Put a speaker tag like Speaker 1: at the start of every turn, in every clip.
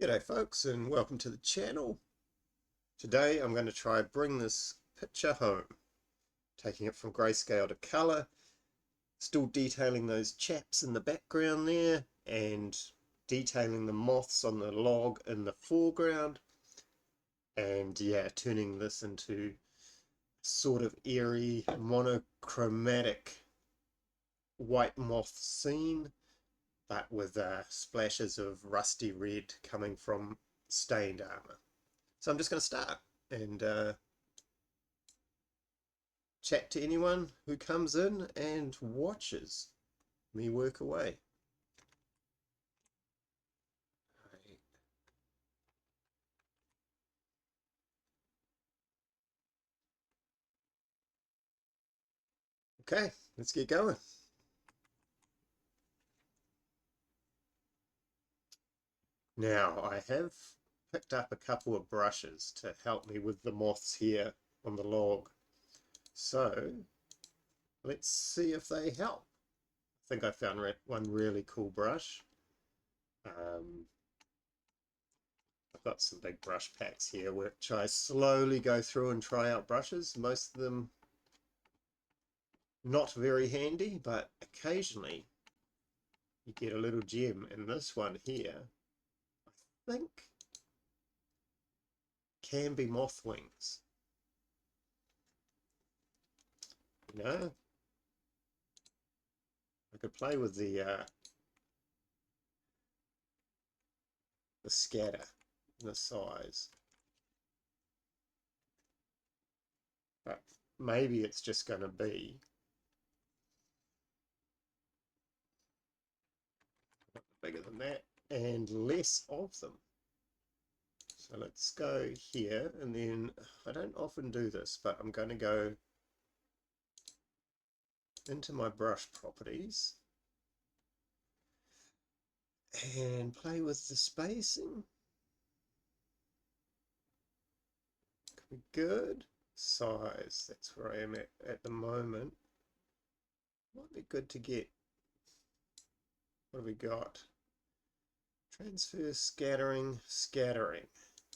Speaker 1: G'day folks, and welcome to the channel. Today I'm going to try bring this picture home, taking it from grayscale to colour, still detailing those chaps in the background there and detailing the moths on the log in the foreground, and yeah, turning this into sort of eerie monochromatic white moth scene, but with splashes of rusty red coming from stained armour. So I'm just going to start and chat to anyone who comes in and watches me work away. Okay, let's get going. Now I have picked up a couple of brushes to help me with the moths here on the log. So let's see if they help. I think I found one really cool brush. I've got some big brush packs here which I slowly go through and try out brushes. Most of them not very handy, but occasionally you get a little gem, and this one here I think can be moth wings. You know, I could play with the scatter, the size, but maybe it's just going to be bigger than that and less of them. So let's go here, and then I don't often do this, but I'm going to go into my brush properties and play with the spacing. Could be good. Size, that's where I am at the moment. Might be good to get, what have we got? Transfer, scattering.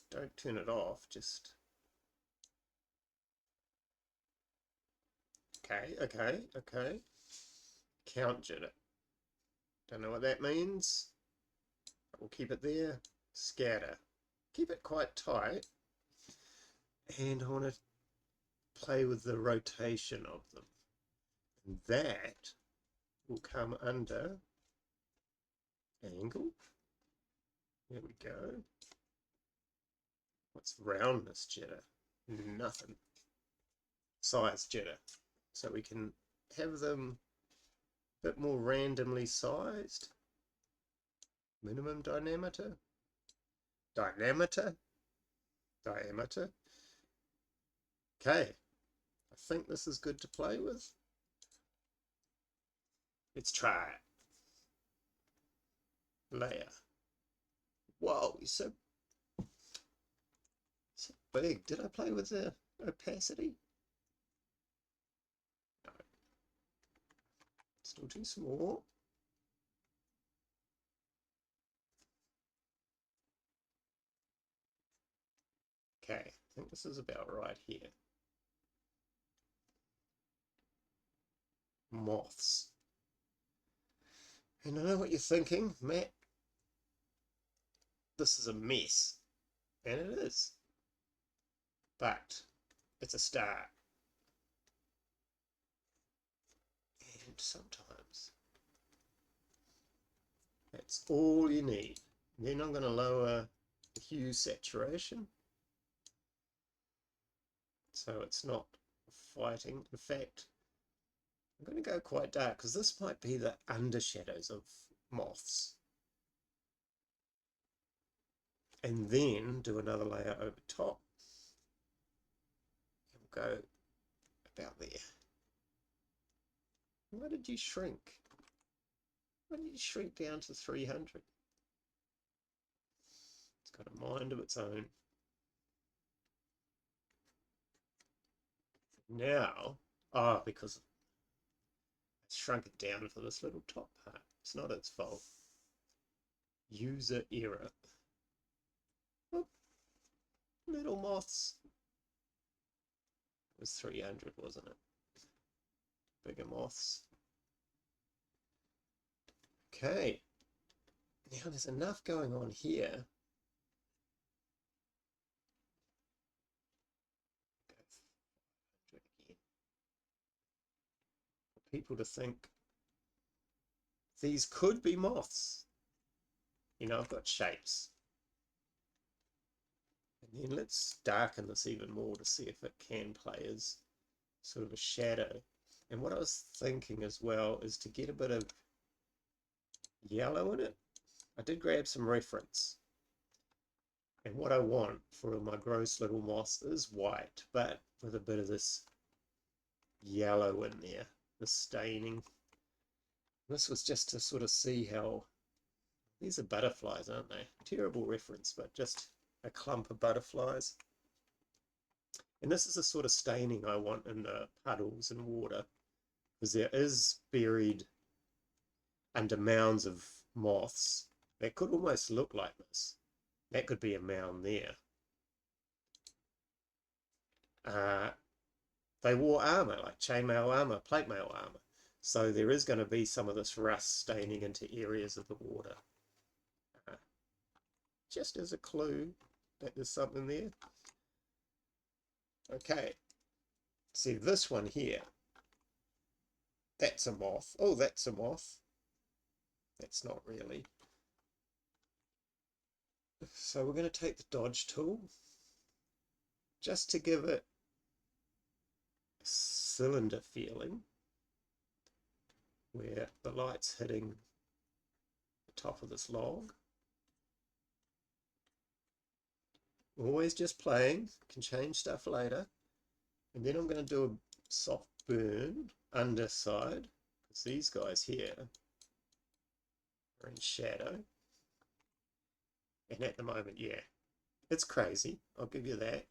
Speaker 1: Don't turn it off, just okay. Count jitter. Don't know what that means. We'll keep it there. Scatter. Keep it quite tight. And I want to play with the rotation of them. And that will come under angle. There we go. What's roundness jitter? Nothing. Size jitter. So we can have them a bit more randomly sized. Minimum diameter. Diameter. Okay. I think this is good to play with. Let's try it. Layer. Whoa, he's so big. Did I play with the opacity? No. Still too small. Okay, I think this is about right here. Moths. And I know what you're thinking, Matt. This is a mess. And it is. But it's a start. And sometimes that's all you need. Then I'm going to lower the hue saturation, so it's not fighting. In fact, I'm going to go quite dark because this might be the undershadows of moths. And then do another layer over top. And we'll go about there. Why did you shrink? Why did you shrink down to 300? It's got a mind of its own. Now, because I shrunk it down for this little top part. It's not its fault. User error. little moths. It was 300, wasn't it? Bigger moths. Okay. Now there's enough going on here. Go 500 again. For people to think these could be moths. You know, I've got shapes. And then let's darken this even more to see if it can play as sort of a shadow. And what I was thinking as well is to get a bit of yellow in it. I did grab some reference. And what I want for my gross little moths is white, but with a bit of this yellow in there, the staining. This was just to sort of see how, these are butterflies, aren't they? Terrible reference, but just a clump of butterflies. And this is the sort of staining I want in the puddles and water, because there is buried under mounds of moths that could almost look like this. That could be a mound there. They wore armor, like chainmail armor, plate mail armor. So there is going to be some of this rust staining into areas of the water. Just as a clue that there's something there. Okay, see this one here. That's a moth. Oh, that's a moth. That's not really. So we're going to take the dodge tool just to give it a cylinder feeling where the light's hitting the top of this log. Always just playing, can change stuff later. And then I'm going to do a soft burn underside, because these guys here are in shadow. And at the moment, yeah, it's crazy, I'll give you that.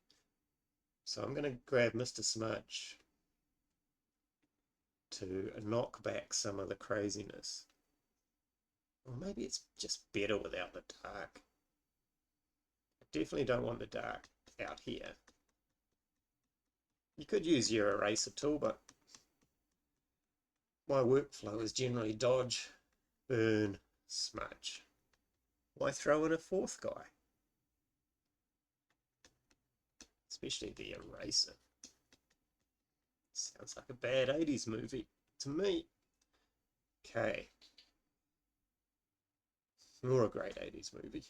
Speaker 1: So I'm going to grab Mr. Smudge to knock back some of the craziness. Or maybe it's just better without the dark. I definitely don't want the dark out here. You could use your eraser tool, but my workflow is generally dodge, burn, smudge. Why throw in a fourth guy? Especially the eraser. Sounds like a bad 80s movie to me. Okay. Or a great 80s movie.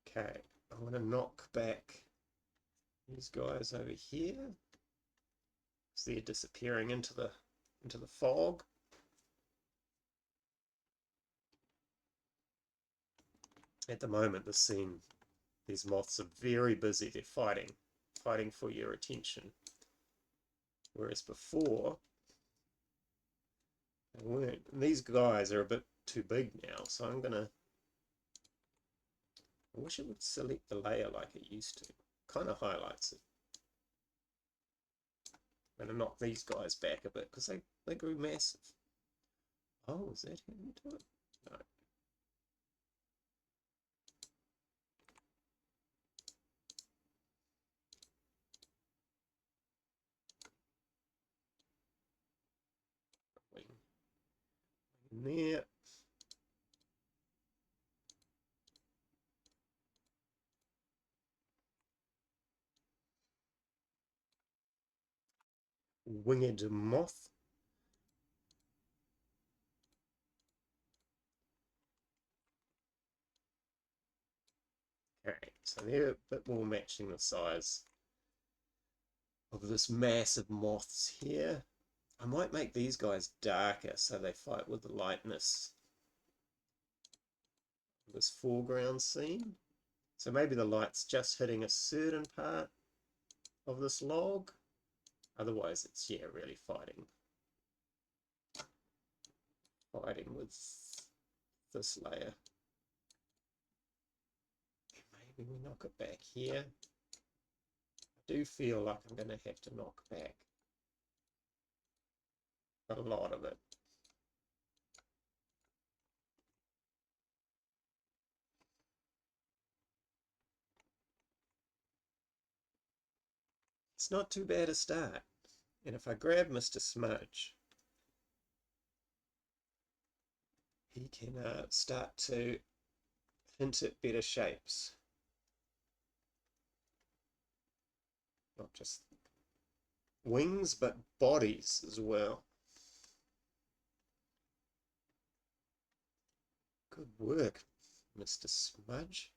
Speaker 1: Okay, I'm going to knock back these guys over here. So they're disappearing into the fog. At the moment, the scene, these moths are very busy. They're fighting for your attention. Whereas before, they weren't. And these guys are a bit too big now, so I'm gonna. I wish it would select the layer like it used to. Kind of highlights it. I'm gonna knock these guys back a bit because they grew massive. Oh, is that how you do it? No. In there. Winged moth. Okay, so they're a bit more matching the size of this massive moths here. I might make these guys darker so they fight with the lightness of this foreground scene. So maybe the light's just hitting a certain part of this log. Otherwise it's, yeah, really fighting with this layer. Maybe we knock it back here. I do feel like I'm going to have to knock back a lot of it. It's not too bad a start. And if I grab Mr. Smudge, he can start to hint at better shapes. Not just wings, but bodies as well. Good work, Mr. Smudge.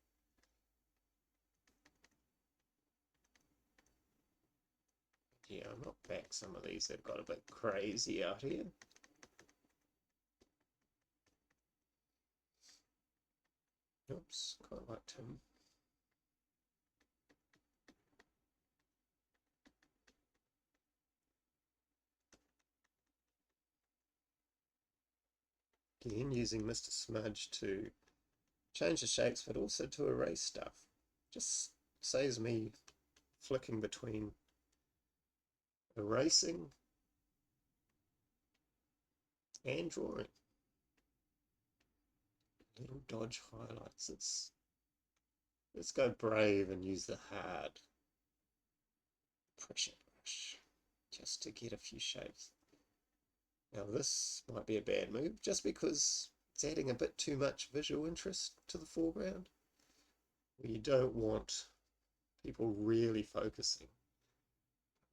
Speaker 1: Yeah, I'll knock back some of these. They've got a bit crazy out here. Oops, quite like him. Again, using Mr. Smudge to change the shapes, but also to erase stuff. Just saves me flicking between erasing and drawing. Little dodge highlights. Let's go brave and use the hard pressure brush just to get a few shapes. Now this might be a bad move just because it's adding a bit too much visual interest to the foreground. We don't want people really focusing.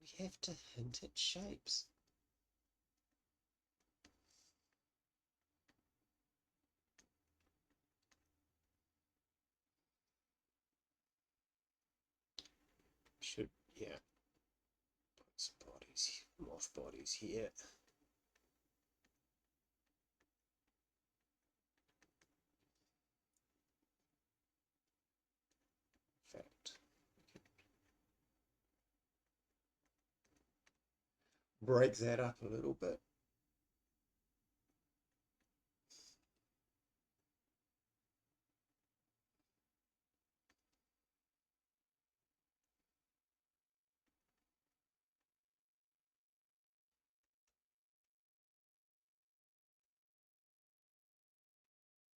Speaker 1: We have to hint at shapes. Should, yeah, put some bodies, moth bodies here. In fact, break that up a little bit.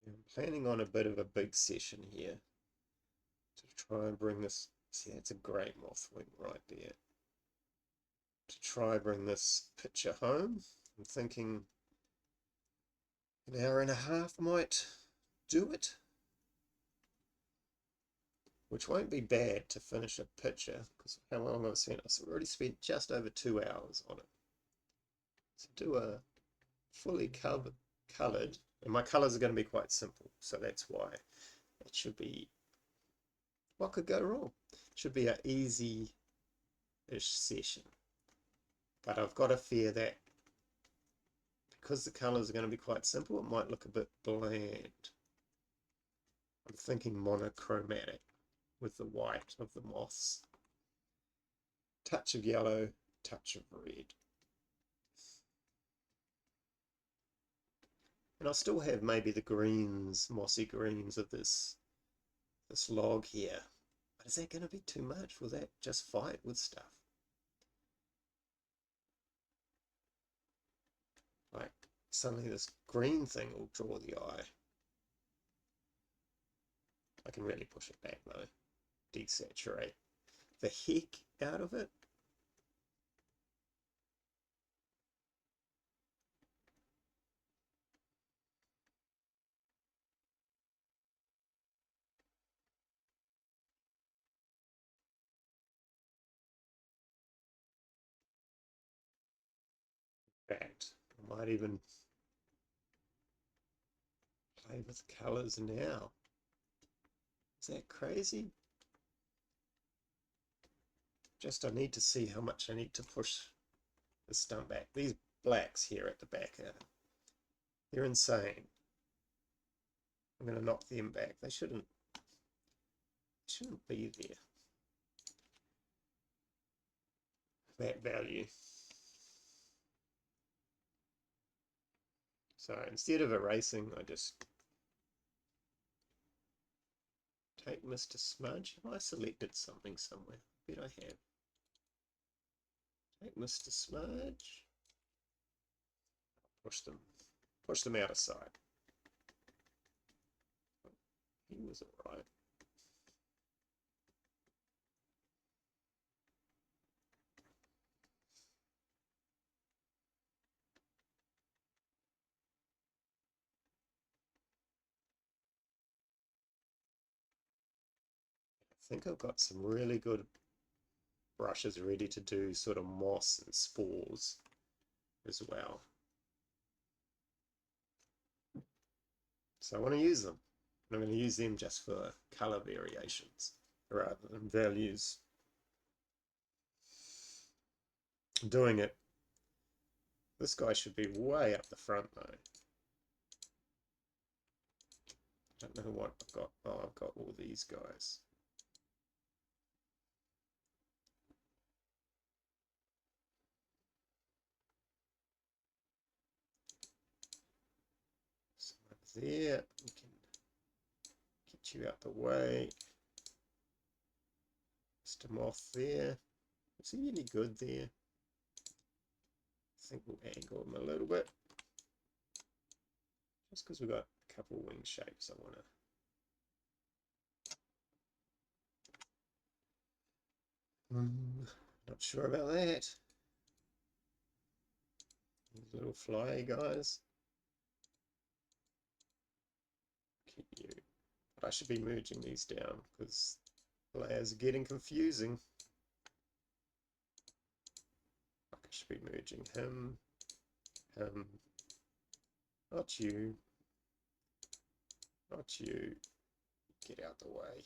Speaker 1: I'm planning on a bit of a big session here to try and bring this, see that's a great moth wing right there. To try and bring this picture home. I'm thinking an hour and a half might do it, which won't be bad to finish a picture because how long I've spent. I've already spent just over 2 hours on it. So do a fully coloured, and my colours are going to be quite simple, so that's why it should be, what could go wrong? It should be an easy-ish session, but I've got a fear that because the colours are going to be quite simple, it might look a bit bland. I'm thinking monochromatic with the white of the moths. Touch of yellow, touch of red. And I'll still have maybe the greens, mossy greens of this log here. But is that going to be too much? Will that just fight with stuff? Like suddenly this green thing will draw the eye. I can really push it back though. Desaturate the heck out of it. In fact, I might even play with colours now. Is that crazy? Just I need to see how much I need to push the stump back. These blacks here at the back they're insane. I'm going to knock them back. They shouldn't be there. That value. So instead of erasing, I just take Mr. Smudge. Have I selected something somewhere? I bet I have. Take Mr. Smudge. Push them out of sight. He was alright. think I've got some really good brushes ready to do sort of moss and spores as well. So I want to use them. I'm going to use them just for color variations rather than values. Doing it. This guy should be way up the front though. Don't know what I've got. Oh, I've got all these guys. So up there, we can get you out the way. Just a moth there. Is he any good there? I think we'll angle him a little bit. Just because we've got a couple of wing shapes I want to. Not sure about that. These little fly guys. Keep you. But I should be merging these down because the layers are getting confusing. I should be merging him, not you, not you. Get out the way.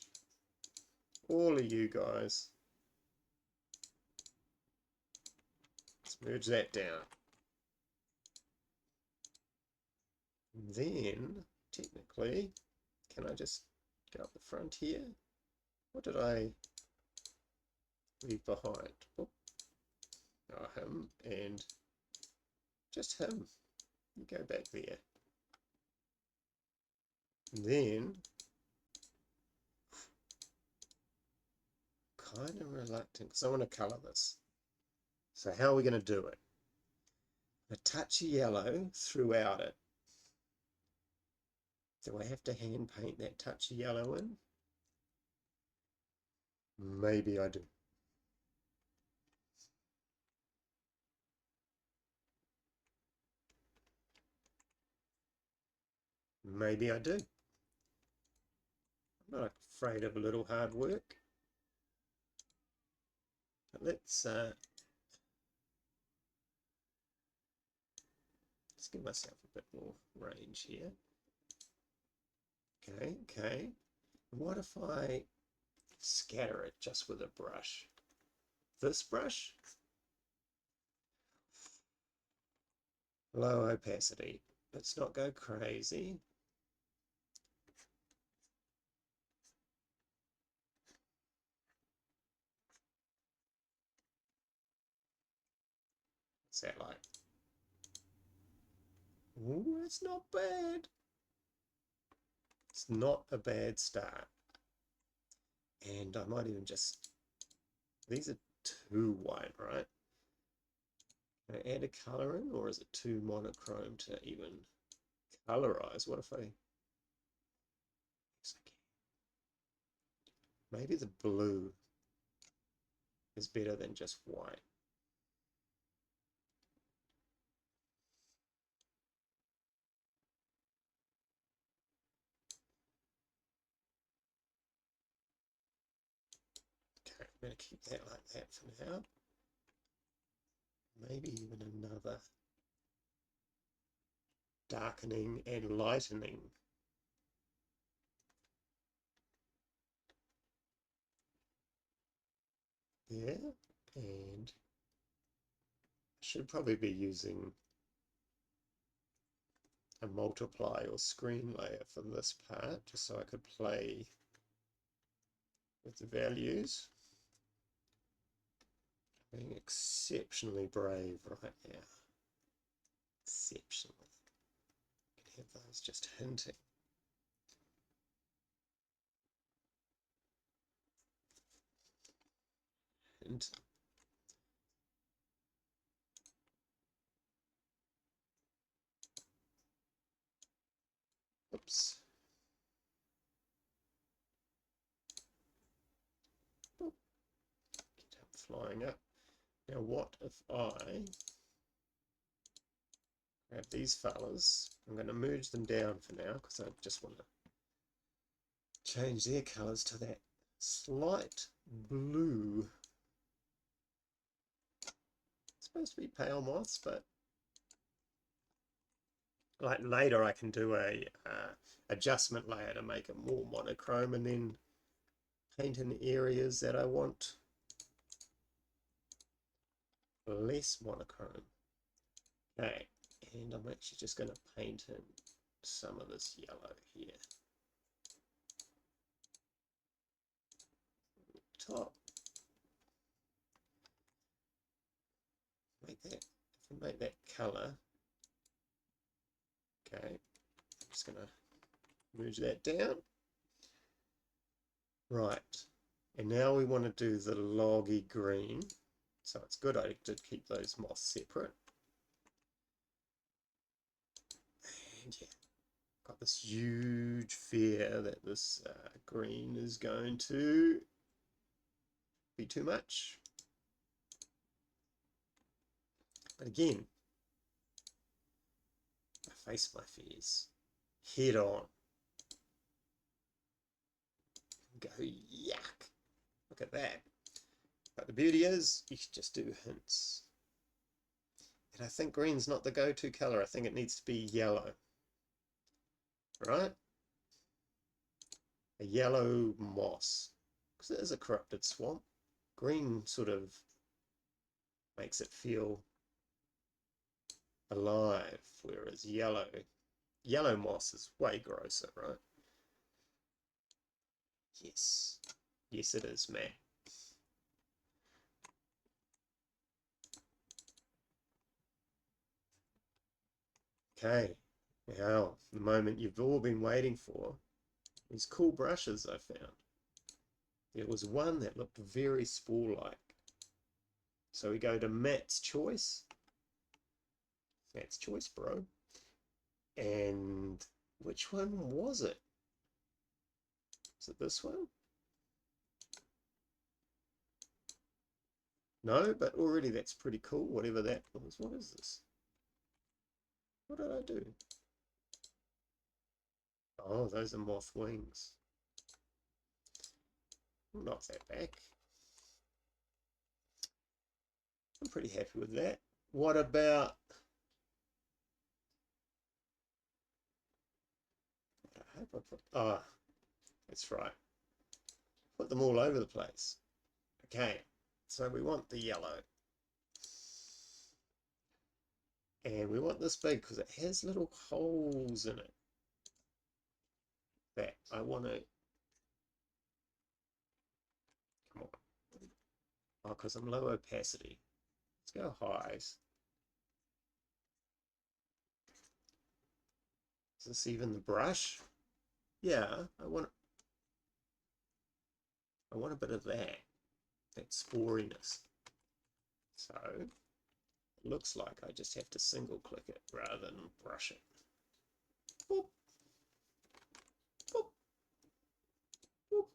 Speaker 1: All of you guys. Let's merge that down. And then, technically, can I just go up the front here? What did I leave behind? Oh, him and just him. You go back there. And then, kind of reluctant because I want to colour this. So how are we going to do it? A touch of yellow throughout it. Do I have to hand paint that touch of yellow in? Maybe I do. Maybe I do. I'm not afraid of a little hard work. But let's give myself a bit more range here. Okay. What if I scatter it just with a brush? This brush? Low opacity. Let's not go crazy. What's that like? Ooh, it's not bad. It's not a bad start. And I might even just, these are too white, right? Can I add a color in, or is it too monochrome to even colorize? What if I, yes, I can. Maybe the blue is better than just white. Okay, I'm going to keep that like that for now. Maybe even another darkening and lightening. There, and I should probably be using a multiply or screen layer for this part, just so I could play with the values. Being exceptionally brave right now. Exceptionally. I can have those just hinting. Hint. Oops. Get up, flying up. Now what if I grab these fellas? I'm going to merge them down for now because I just want to change their colors to that slight blue. It's supposed to be pale moss, but like later I can do a adjustment layer to make it more monochrome and then paint in areas that I want less monochrome. Okay, and I'm actually just going to paint in some of this yellow here. Top. Make that, if I make that color. Okay, I'm just going to merge that down. Right, and now we want to do the loggy green. So it's good I did keep those moss separate. And yeah, got this huge fear that this green is going to be too much. But again, I face my fears head on. Go, yuck. Look at that. But the beauty is, you can just do hints. And I think green's not the go-to color. I think it needs to be yellow. Right? A yellow moss. Because it is a corrupted swamp. Green sort of makes it feel alive, whereas yellow moss is way grosser, right? Yes. Yes, it is, Matt. Okay, now the moment you've all been waiting for, these cool brushes I found. There was one that looked very spore-like. So we go to Matt's Choice. Matt's Choice, bro. And which one was it? Is it this one? No, but already that's pretty cool, whatever that was. What is this? What did I do? Oh, those are moth wings. I'll knock that back. I'm pretty happy with that. What about... I hope I put... Oh, that's right. Put them all over the place. Okay, so we want the yellow. And we want this big because it has little holes in it that I want to... Come on. Oh, because I'm low opacity. Let's go highs. Is this even the brush? Yeah, I want a bit of that sporiness. So it looks like I just have to single click it rather than brush it. Boop. Boop. Boop.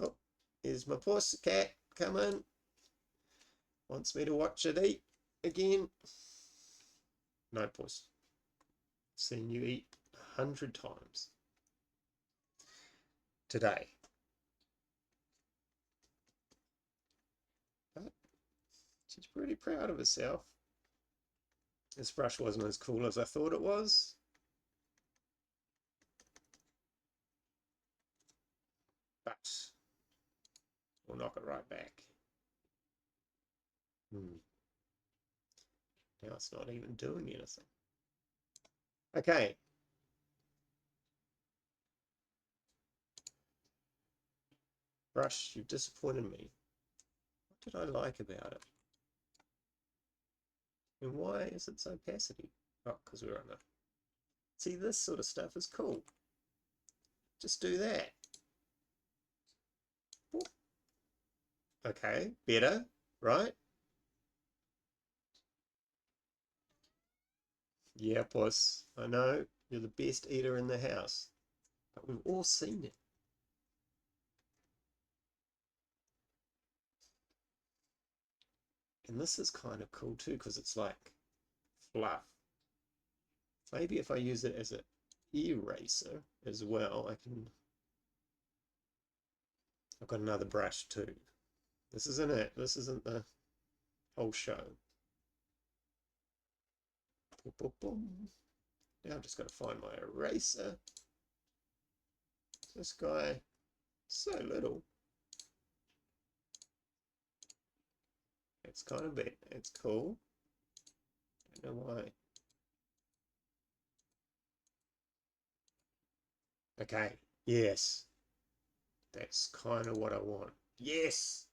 Speaker 1: Oh, here's my pussycat coming. Wants me to watch it eat again. No, puss. Seen you eat 100 times today. But she's pretty proud of herself. This brush wasn't as cool as I thought it was. But we'll knock it right back. Now it's not even doing anything. Okay. Brush, you've disappointed me. What did I like about it? And why is it so opacity? Oh, because we're on a... See, this sort of stuff is cool. Just do that. Okay, better, right? Yeah, puss, I know, you're the best eater in the house. But we've all seen it. And this is kind of cool too, because it's like fluff. Maybe if I use it as an eraser as well, I can I've got another brush too. This isn't it. This isn't the whole show. Boom, boom, boom. Now I've just got to find my eraser. This guy, so little. It's kind of big. It's cool. Don't know why. Okay, yes. That's kind of what I want. Yes!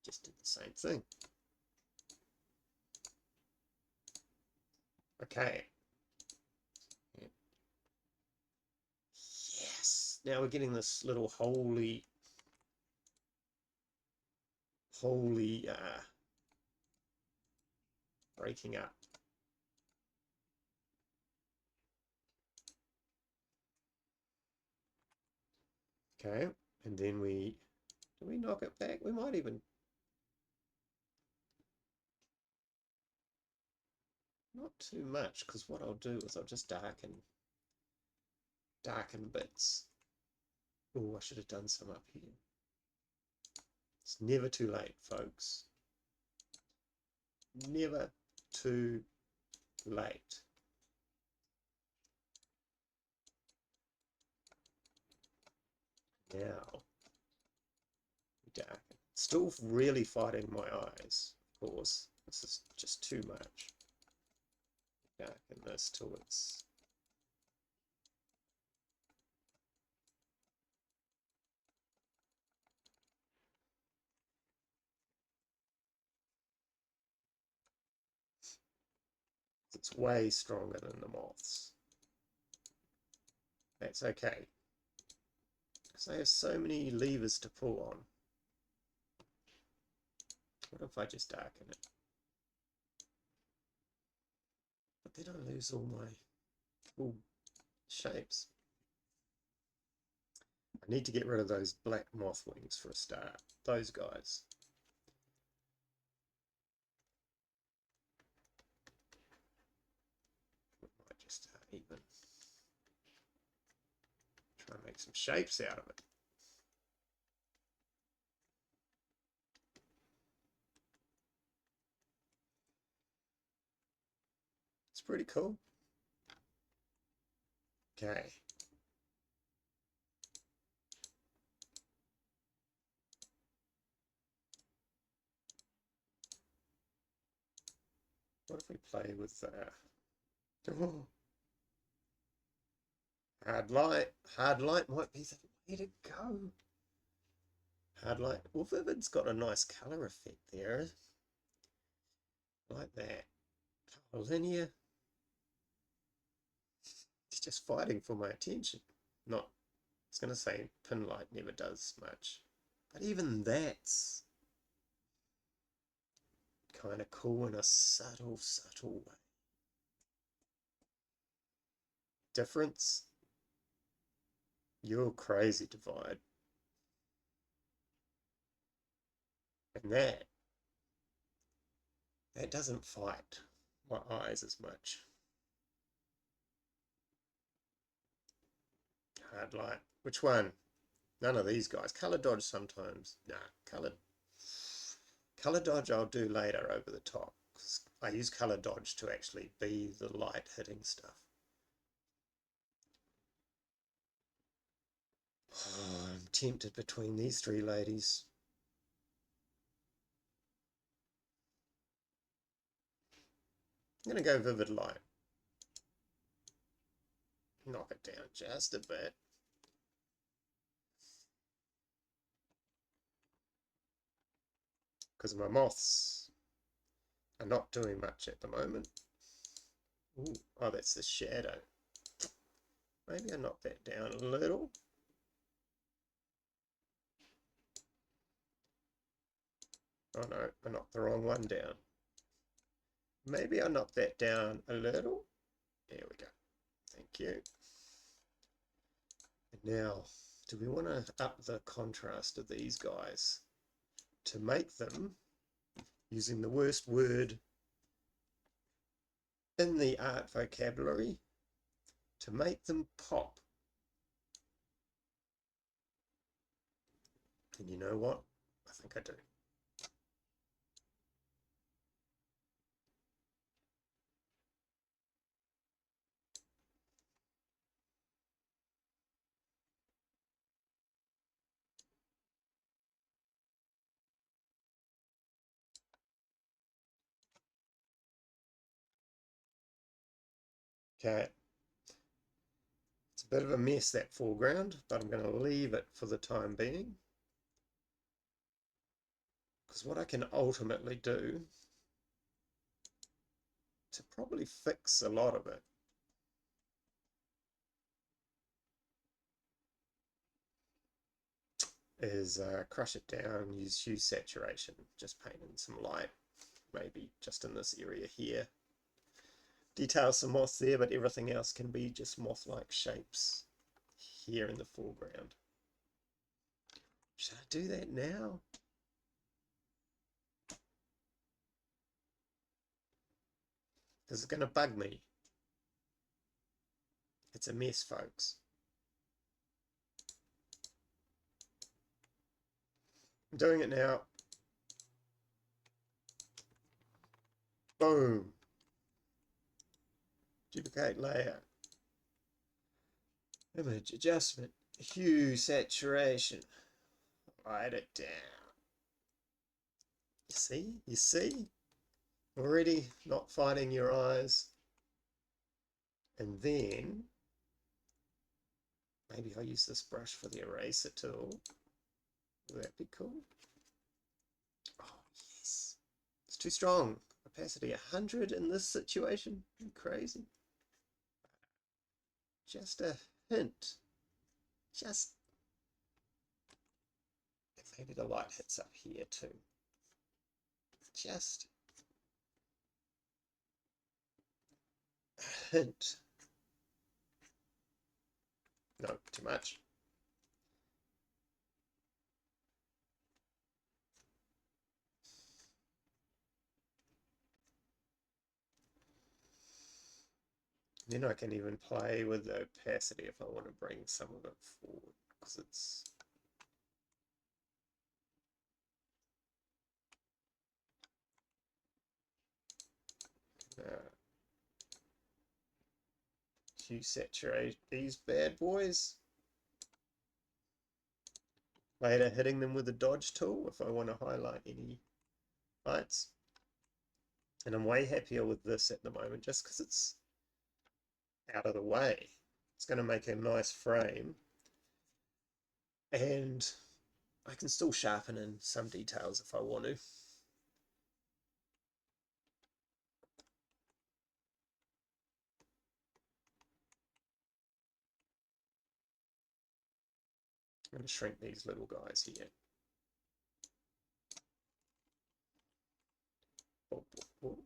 Speaker 1: Just did the same thing. Okay. Yes! Now we're getting this little holy breaking up. Okay, and then do we knock it back? We might even, not too much, because what I'll do is I'll just darken bits. Oh, I should have done some up here. It's never too late, folks. Never too late. Now, darken. Still really fighting my eyes, of course. This is just too much. Darken this till it's way stronger than the moths. That's okay, because they have so many levers to pull on. What if I just darken it? But then I lose all my cool shapes. I need to get rid of those black moth wings for a start. Those guys. Might just even try and make some shapes out of it. It's pretty cool. Okay. What if we play with oh, hard light? Hard light might be the way to go. Hard light. Well, Vivid's got a nice color effect there. Like that. Color linear. It's just fighting for my attention. Not, I was going to say pin light never does much. But even that's kind of cool in a subtle way. Difference? You're crazy, Divide. And that doesn't fight my eyes as much. Hard light. Which one? None of these guys. Color dodge sometimes. Nah, color dodge I'll do later over the top. I use color dodge to actually be the light hitting stuff. Oh, I'm tempted between these three ladies. I'm going to go Vivid Light. Knock it down just a bit. Because my moths are not doing much at the moment. Ooh, oh, that's the shadow. Maybe I knock that down a little. Oh no, I knocked the wrong one down. Maybe I knock that down a little. There we go. Thank you. And now, do we want to up the contrast of these guys to make them, using the worst word in the art vocabulary, to make them pop? And you know what? I think I do. Okay. It's a bit of a mess, that foreground, but I'm going to leave it for the time being. Because what I can ultimately do to probably fix a lot of it is crush it down, use hue saturation, just paint in some light, maybe just in this area here. Detail some moths there, but everything else can be just moth-like shapes here in the foreground. Should I do that now? This is going to bug me. It's a mess, folks. I'm doing it now. Boom. Duplicate layer. Image adjustment. Hue saturation. Write it down. You see? You see? Already not fighting your eyes. And then maybe I'll use this brush for the eraser tool. Would that be cool? Oh, yes. It's too strong. Opacity 100 in this situation. Crazy. Just a hint. Just. Maybe the light hits up here too. Just a hint. No, too much. Then I can even play with the opacity if I want to bring some of it forward, because it's hue saturate these bad boys. Later hitting them with the dodge tool if I want to highlight any lights. And I'm way happier with this at the moment just because it's out of the way. It's going to make a nice frame. And I can still sharpen in some details if I want to. I'm going to shrink these little guys here. Oh, oh, oh.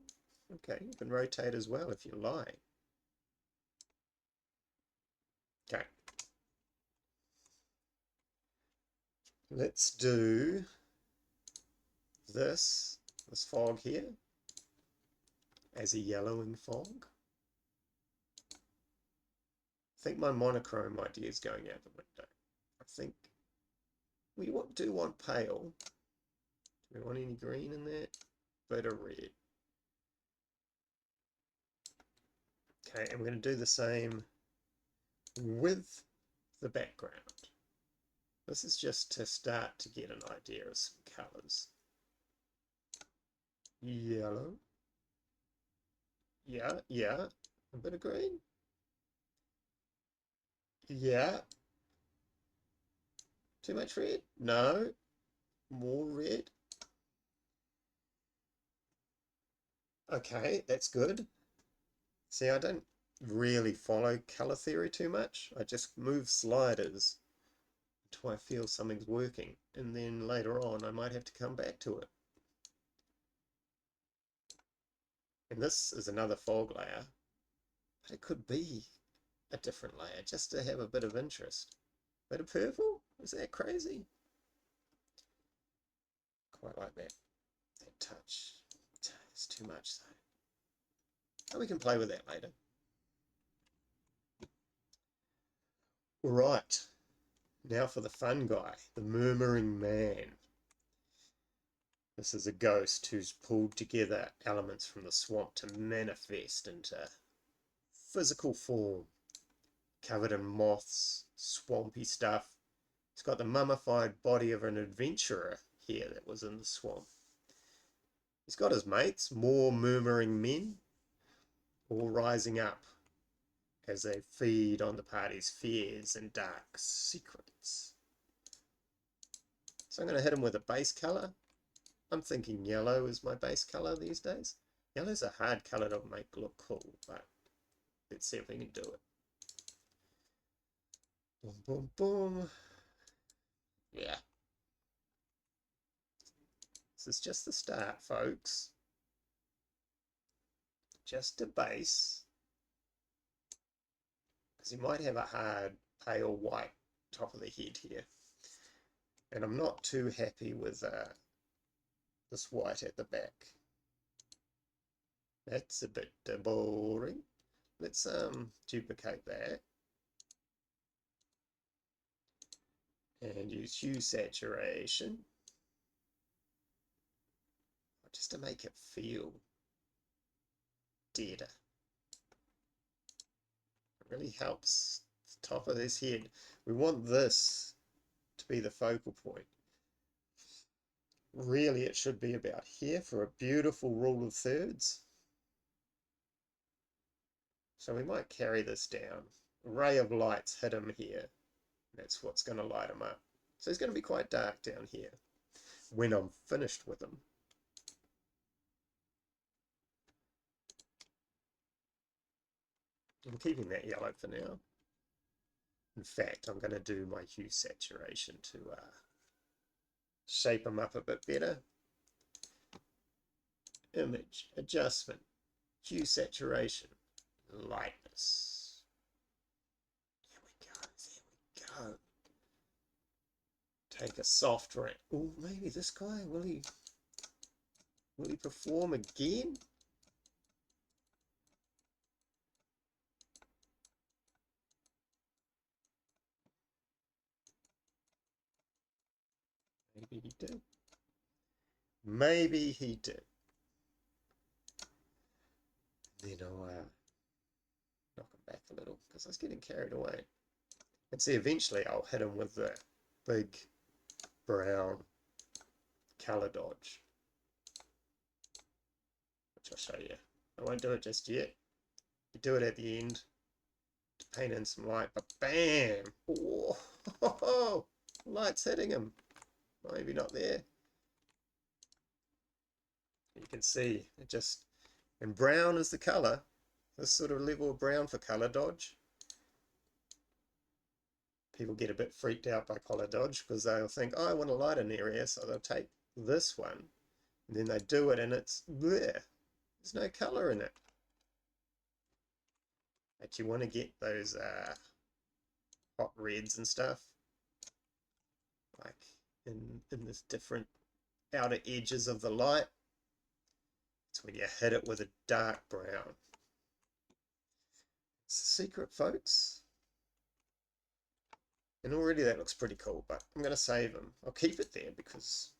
Speaker 1: Okay, you can rotate as well if you like. Okay. Let's do this fog here as a yellowing fog. I think my monochrome idea is going out the window. I think we do want pale. Do we want any green in there? Bit of red. Okay, and we're going to do the same with the background. This is just to start to get an idea of some colours. Yellow. Yeah. A bit of green. Yeah. Too much red? No. More red. Okay, that's good. See, I don't really follow colour theory too much. I just move sliders until I feel something's working. And then later on, I might have to come back to it. And this is another fog layer. But it could be a different layer just to have a bit of interest. Bit of purple? Is that crazy? Quite like that. That touch. It's too much though. Oh, we can play with that later. Right. Now for the fun guy, the Murmuring Man. This is a ghost who's pulled together elements from the swamp to manifest into physical form, covered in moths, swampy stuff. It's got the mummified body of an adventurer here that was in the swamp. He's got his mates, more murmuring men, all rising up as they feed on the party's fears and dark secrets. So I'm going to hit him with a base colour. I'm thinking yellow is my base colour these days. Yellow's a hard colour to make look cool, but let's see if we can do it. Boom, boom, boom. Yeah. This is just the start, folks. Just a base. Because he might have a hard, pale white top of the head here. And I'm not too happy with this white at the back. That's a bit boring. Let's duplicate that. And use hue saturation. Just to make it feel deader. It really helps the top of his head. We want this to be the focal point. Really, it should be about here for a beautiful rule of thirds. So we might carry this down. A ray of lights hit him here. That's what's going to light him up. So he's going to be quite dark down here when I'm finished with him. I'm keeping that yellow for now. In fact, I'm going to do my hue saturation to shape them up a bit better. Image, adjustment, hue saturation, lightness. There we go. Take a soft ring. Oh, maybe this guy, will he perform again? Maybe he did. Maybe he did. Then I'll knock him back a little because I was getting carried away. And see, eventually I'll hit him with the big brown color dodge, which I'll show you. I won't do it just yet. You do it at the end to paint in some light, but bam! Oh, light's hitting him. Maybe not there. You can see it just, and brown is the color. This sort of level of brown for color dodge. People get a bit freaked out by color dodge because they'll think, oh, I want to light an area, so they'll take this one, and then they do it, and it's there. There's no color in it. But you want to get those hot reds and stuff, like in this different outer edges of the light. It's when you hit it with a dark brown. It's the secret, folks. And already that looks pretty cool, but I'm going to save them. I'll keep it there because,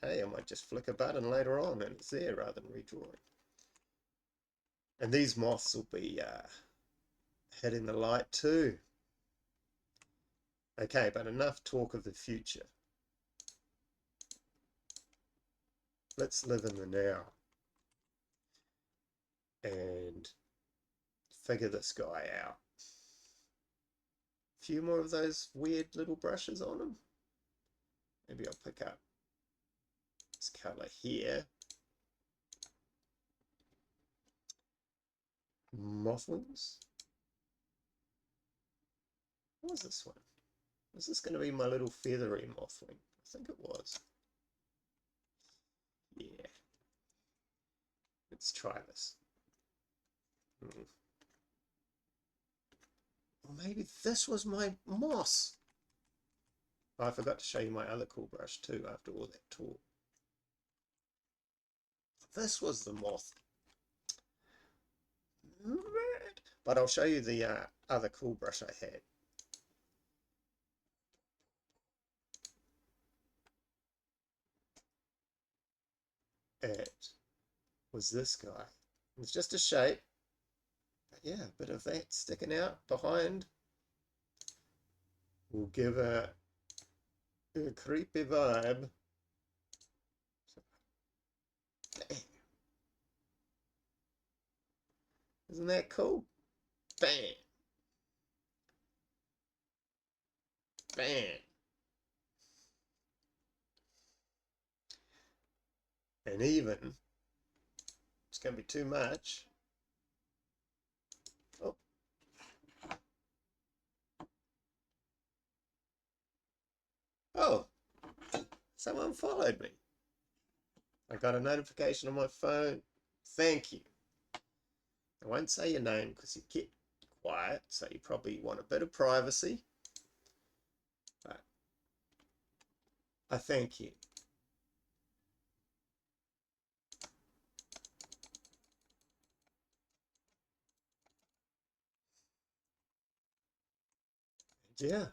Speaker 1: hey, I might just flick a button later on and it's there rather than redrawing. And these moths will be hitting the light too. Okay, but enough talk of the future. Let's live in the now and figure this guy out. A few more of those weird little brushes on him. Maybe I'll pick up this color here. Moth wings. What was this one? Was this going to be my little feathery moth wing? I think it was. Yeah. Let's try this. Or maybe this was my moss. Oh, I forgot to show you my other cool brush too after all that talk. This was the moth. But I'll show you the other cool brush I had. it was this guy. It's just a shape, but yeah, a bit of that sticking out behind will give a creepy vibe. Bang. Isn't that cool? Bang! Bang! And even, it's going to be too much. Oh. Oh, someone followed me. I got a notification on my phone. Thank you. I won't say your name because you get quiet, so you probably want a bit of privacy. But I thank you. Yeah.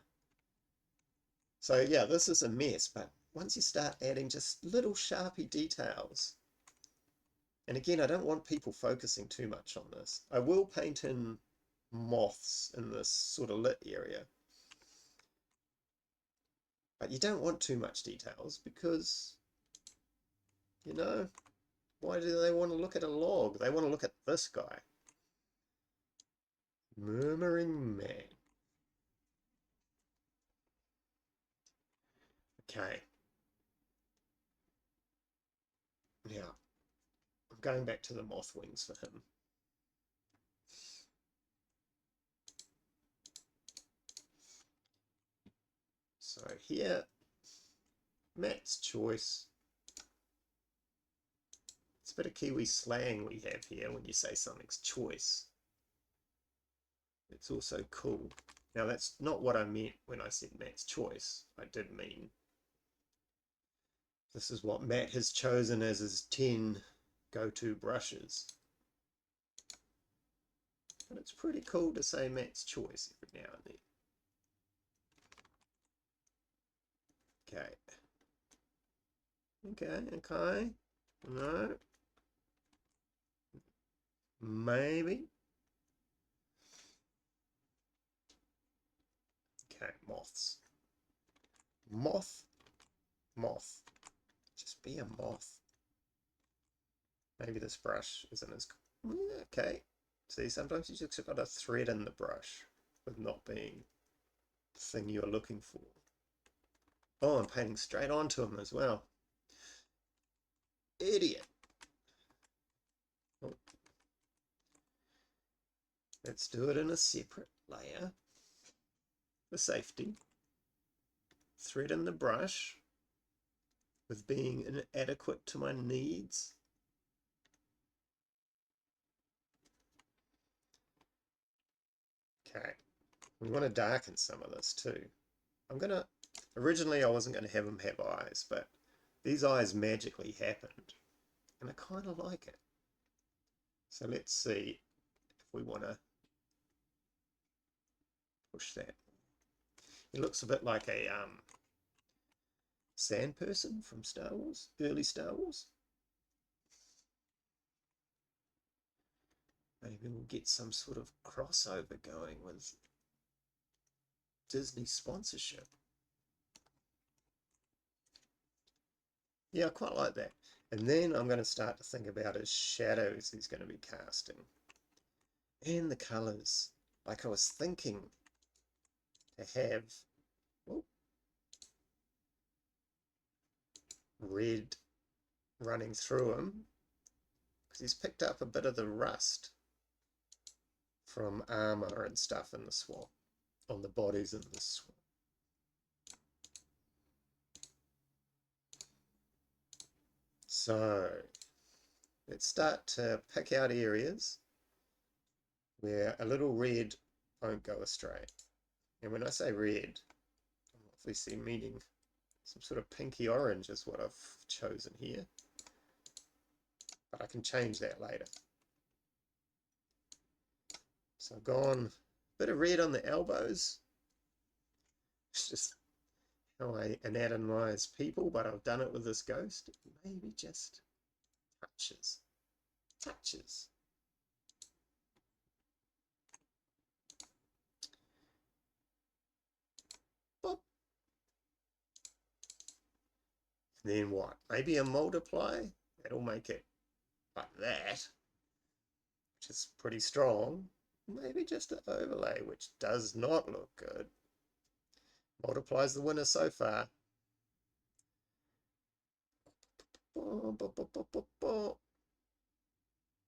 Speaker 1: So yeah, this is a mess, but once you start adding just little Sharpie details, and again, I don't want people focusing too much on this. I will paint in moths in this sort of lit area. But you don't want too much details because, you know, why do they want to look at a log? They want to look at this guy. Murmuring Man. Okay. Now, I'm going back to the moth wings for him. So here, Matt's choice. It's a bit of Kiwi slang we have here when you say something's choice. It's also cool. Now that's not what I meant when I said Matt's choice. I did mean this is what Matt has chosen as his 10 go-to brushes. And it's pretty cool to say Matt's choice every now and then. Okay. Okay. No. Maybe. Okay, moths. Moth. Moth. Just be a moth. Maybe this brush isn't as... Okay. See, sometimes you just got to thread in the brush with not being the thing you're looking for. Oh, I'm painting straight onto him as well. Idiot. Oh. Let's do it in a separate layer for safety. Thread in the brush with being inadequate to my needs. Okay, we want to darken some of this too. Originally I wasn't going to have him have eyes, but these eyes magically happened, and I kind of like it. So let's see if we want to push that. He looks a bit like a sand person from Star Wars, early Star Wars. Maybe we'll get some sort of crossover going with Disney sponsorship. Yeah, I quite like that. And then I'm going to start to think about his shadows he's going to be casting. And the colours. Like I was thinking to have red running through him, because he's picked up a bit of the rust from armor and stuff in the swamp, on the bodies in the swamp. So let's start to pick out areas where a little red won't go astray. And when I say red, I'm obviously meaning some sort of pinky orange is what I've chosen here, but I can change that later. So I've gone a bit of red on the elbows. It's just how I anatomize people, but I've done it with this ghost. Maybe just touches, touches. Boop. Then what? Maybe a multiply? That'll make it like that, which is pretty strong. Maybe just an overlay, which does not look good. Multiplies the winner so far.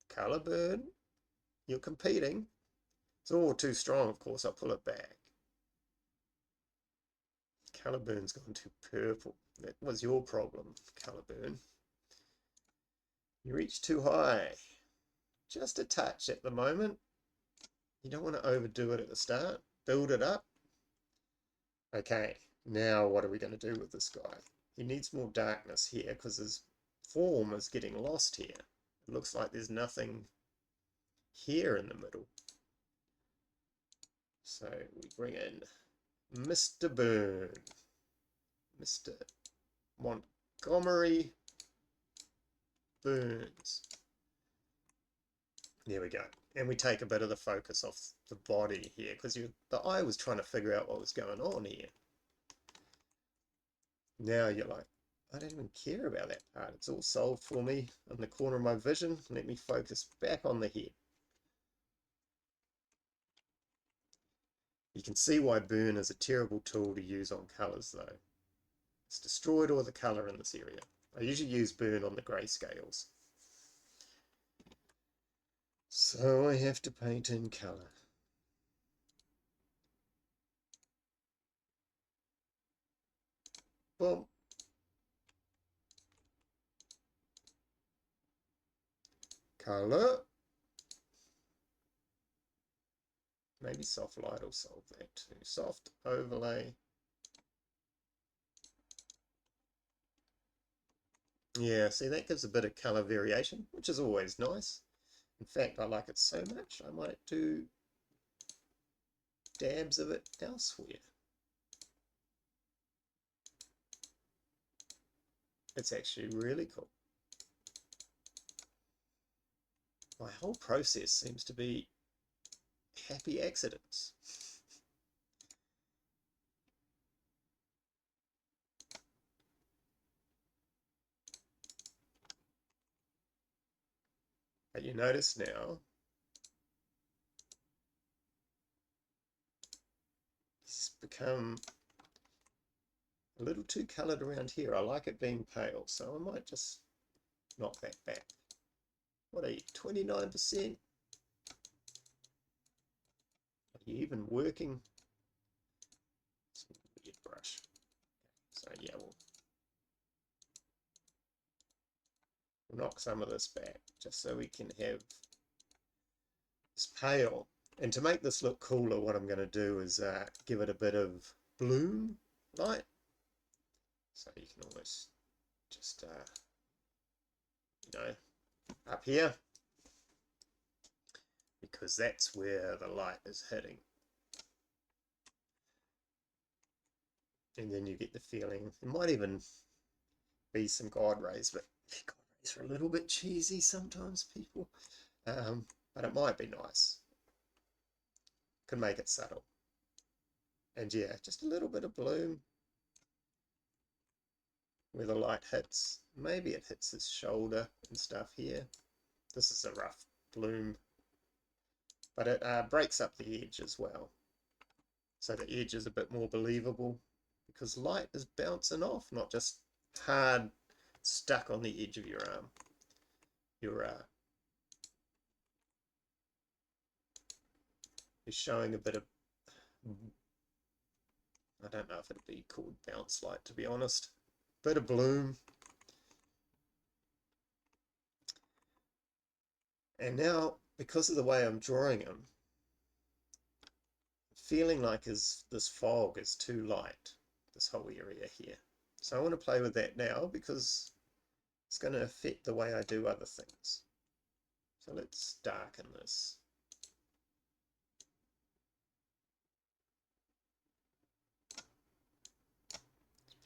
Speaker 1: Color burn. You're competing. It's all too strong, of course. I'll pull it back. Color burn's gone too purple. That was your problem, color burn. You reach too high. Just a touch at the moment. You don't want to overdo it at the start. Build it up. Okay, now what are we going to do with this guy? He needs more darkness here because his form is getting lost here. It looks like there's nothing here in the middle. So we bring in Mr. Burn. Mr. Montgomery Burns. There we go. And we take a bit of the focus off the body here because the eye was trying to figure out what was going on here. Now you're like, I don't even care about that part. It's all solved for me in the corner of my vision. Let me focus back on the head. You can see why burn is a terrible tool to use on colours though. It's destroyed all the colour in this area. I usually use burn on the greyscales. So I have to paint in colour. Boom. Colour. Maybe soft light will solve that too. Soft overlay. Yeah, see, that gives a bit of colour variation, which is always nice. In fact, I like it so much, I might do dabs of it elsewhere. It's actually really cool. My whole process seems to be happy accidents. But you notice now, it's become a little too coloured around here. I like it being pale, so I might just knock that back. What are you, 29%? Are you even working? It's a weird brush. So yeah, we'll knock some of this back just so we can have this pale. And to make this look cooler, what I'm going to do is give it a bit of bloom light. So you can almost just, you know, up here, because that's where the light is hitting. And then you get the feeling, it might even be some God rays, but God rays are a little bit cheesy sometimes, people. But it might be nice. Can make it subtle. And yeah, just a little bit of bloom where the light hits. Maybe it hits his shoulder and stuff here. This is a rough bloom, but it breaks up the edge as well. So the edge is a bit more believable because light is bouncing off, not just hard stuck on the edge of your arm. You're showing a bit of, I don't know if it'd be called bounce light, to be honest. Bit of bloom. And now, because of the way I'm drawing him, feeling like this fog is too light, this whole area here. So I want to play with that now because it's going to affect the way I do other things. So let's darken this.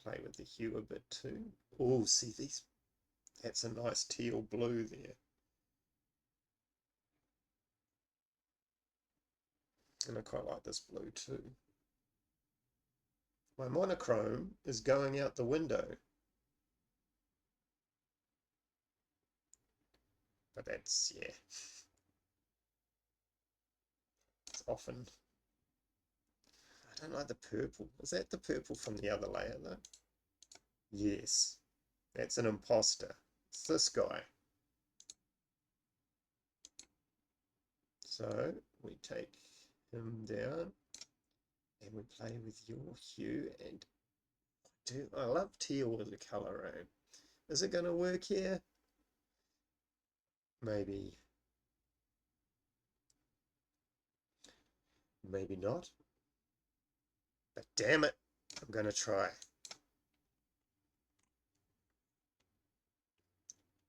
Speaker 1: Play with the hue a bit too. Oh, see these That's a nice teal blue there. And I quite like this blue too. My monochrome is going out the window. But that's, yeah. It's often... I don't like the purple. Is that the purple from the other layer though? Yes. That's an imposter. It's this guy. So we take him down and we play with your hue, and I love teal as a colour around. Is it going to work here? Maybe. Maybe not. But damn it, I'm going to try.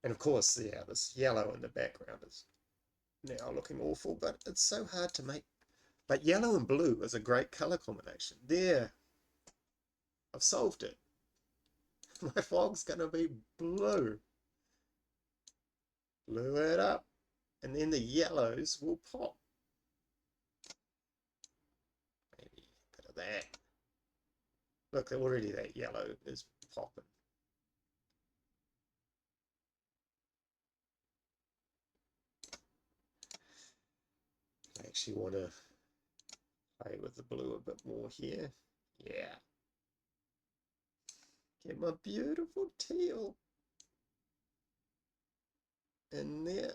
Speaker 1: And of course, yeah, this yellow in the background is now looking awful, but it's so hard to make. But yellow and blue is a great colour combination. There, I've solved it. My fog's going to be blue. Blue it up. And then the yellows will pop. Maybe a bit of that. Look, already that yellow is popping. I actually want to play with the blue a bit more here. Yeah. Get my beautiful teal in there.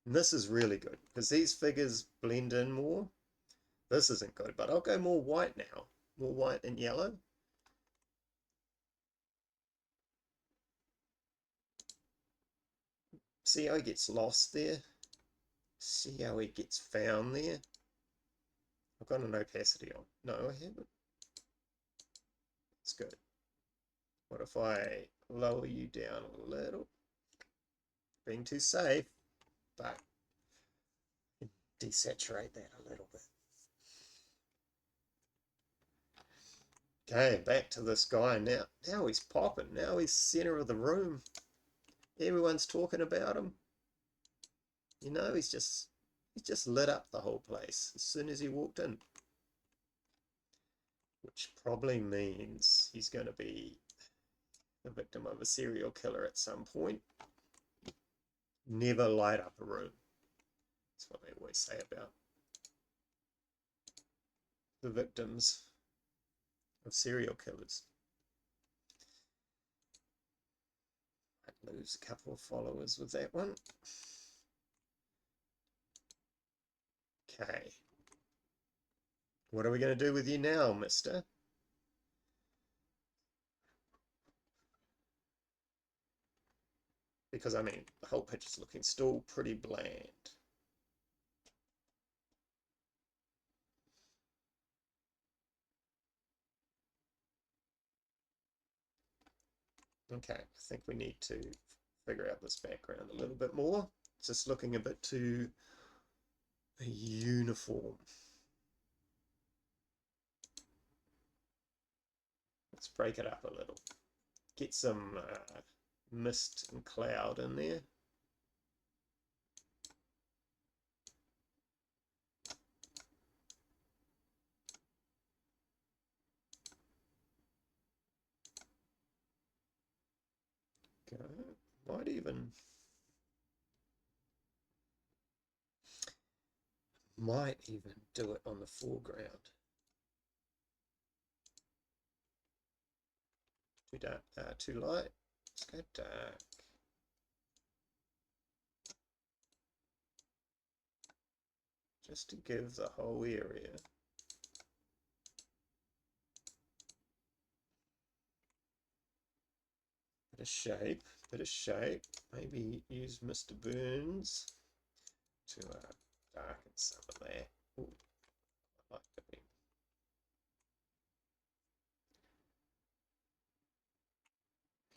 Speaker 1: And this is really good because these figures blend in more. This isn't good, but I'll go more white now. More white and yellow. See how he gets lost there? See how he gets found there? I've got an opacity on. No, I haven't. It's good. What if I lower you down a little? Being too safe, but desaturate that a little bit. Okay, back to this guy now. Now he's popping. Now he's center of the room. Everyone's talking about him. You know, he's just lit up the whole place as soon as he walked in. Which probably means he's going to be the victim of a serial killer at some point. Never light up a room. That's what they always say about the victims of serial killers. I'd lose a couple of followers with that one. Okay. What are we going to do with you now, mister? Because, I mean, the whole picture's looking still pretty bland. Okay, I think we need to figure out this background a little bit more. It's just looking a bit too uniform. Let's break it up a little. Get some mist and cloud in there. Okay. Might even do it on the foreground. Too dark, too light. Let's go dark. Just to give the whole area bit of shape. Maybe use Mr. Burns to darken some of that. Ooh, I like the ring.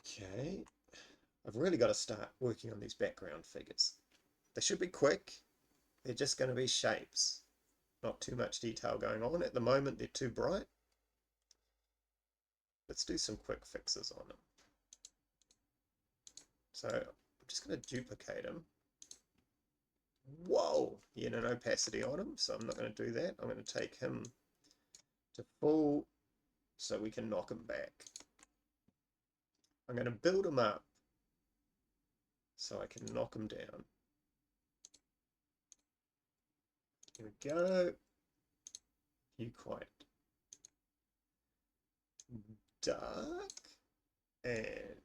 Speaker 1: Okay, I've really got to start working on these background figures. They should be quick. They're just going to be shapes. Not too much detail going on. At the moment, they're too bright. Let's do some quick fixes on them. So I'm just going to duplicate him. Whoa! He had an opacity on him, so I'm not going to do that. I'm going to take him to full so we can knock him back. I'm going to build him up so I can knock him down. Here we go. You quite dark and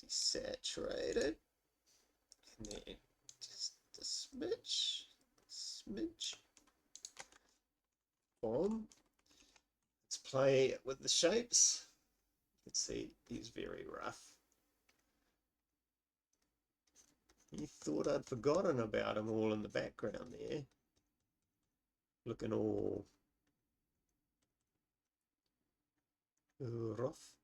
Speaker 1: desaturated, and then just a smidge. Boom. Let's play with the shapes. You can see he's very rough. You thought I'd forgotten about him all in the background there, looking all rough.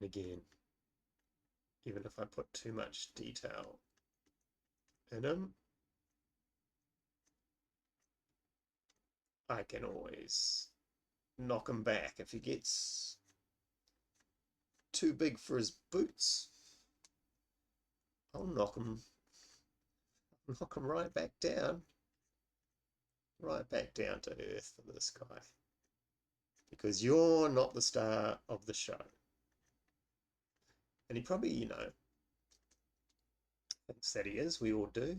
Speaker 1: And again, even if I put too much detail in him, I can always knock him back. If he gets too big for his boots, I'll knock him right back down to earth for this guy, because you're not the star of the show. And he probably, you know, thinks that he is. We all do.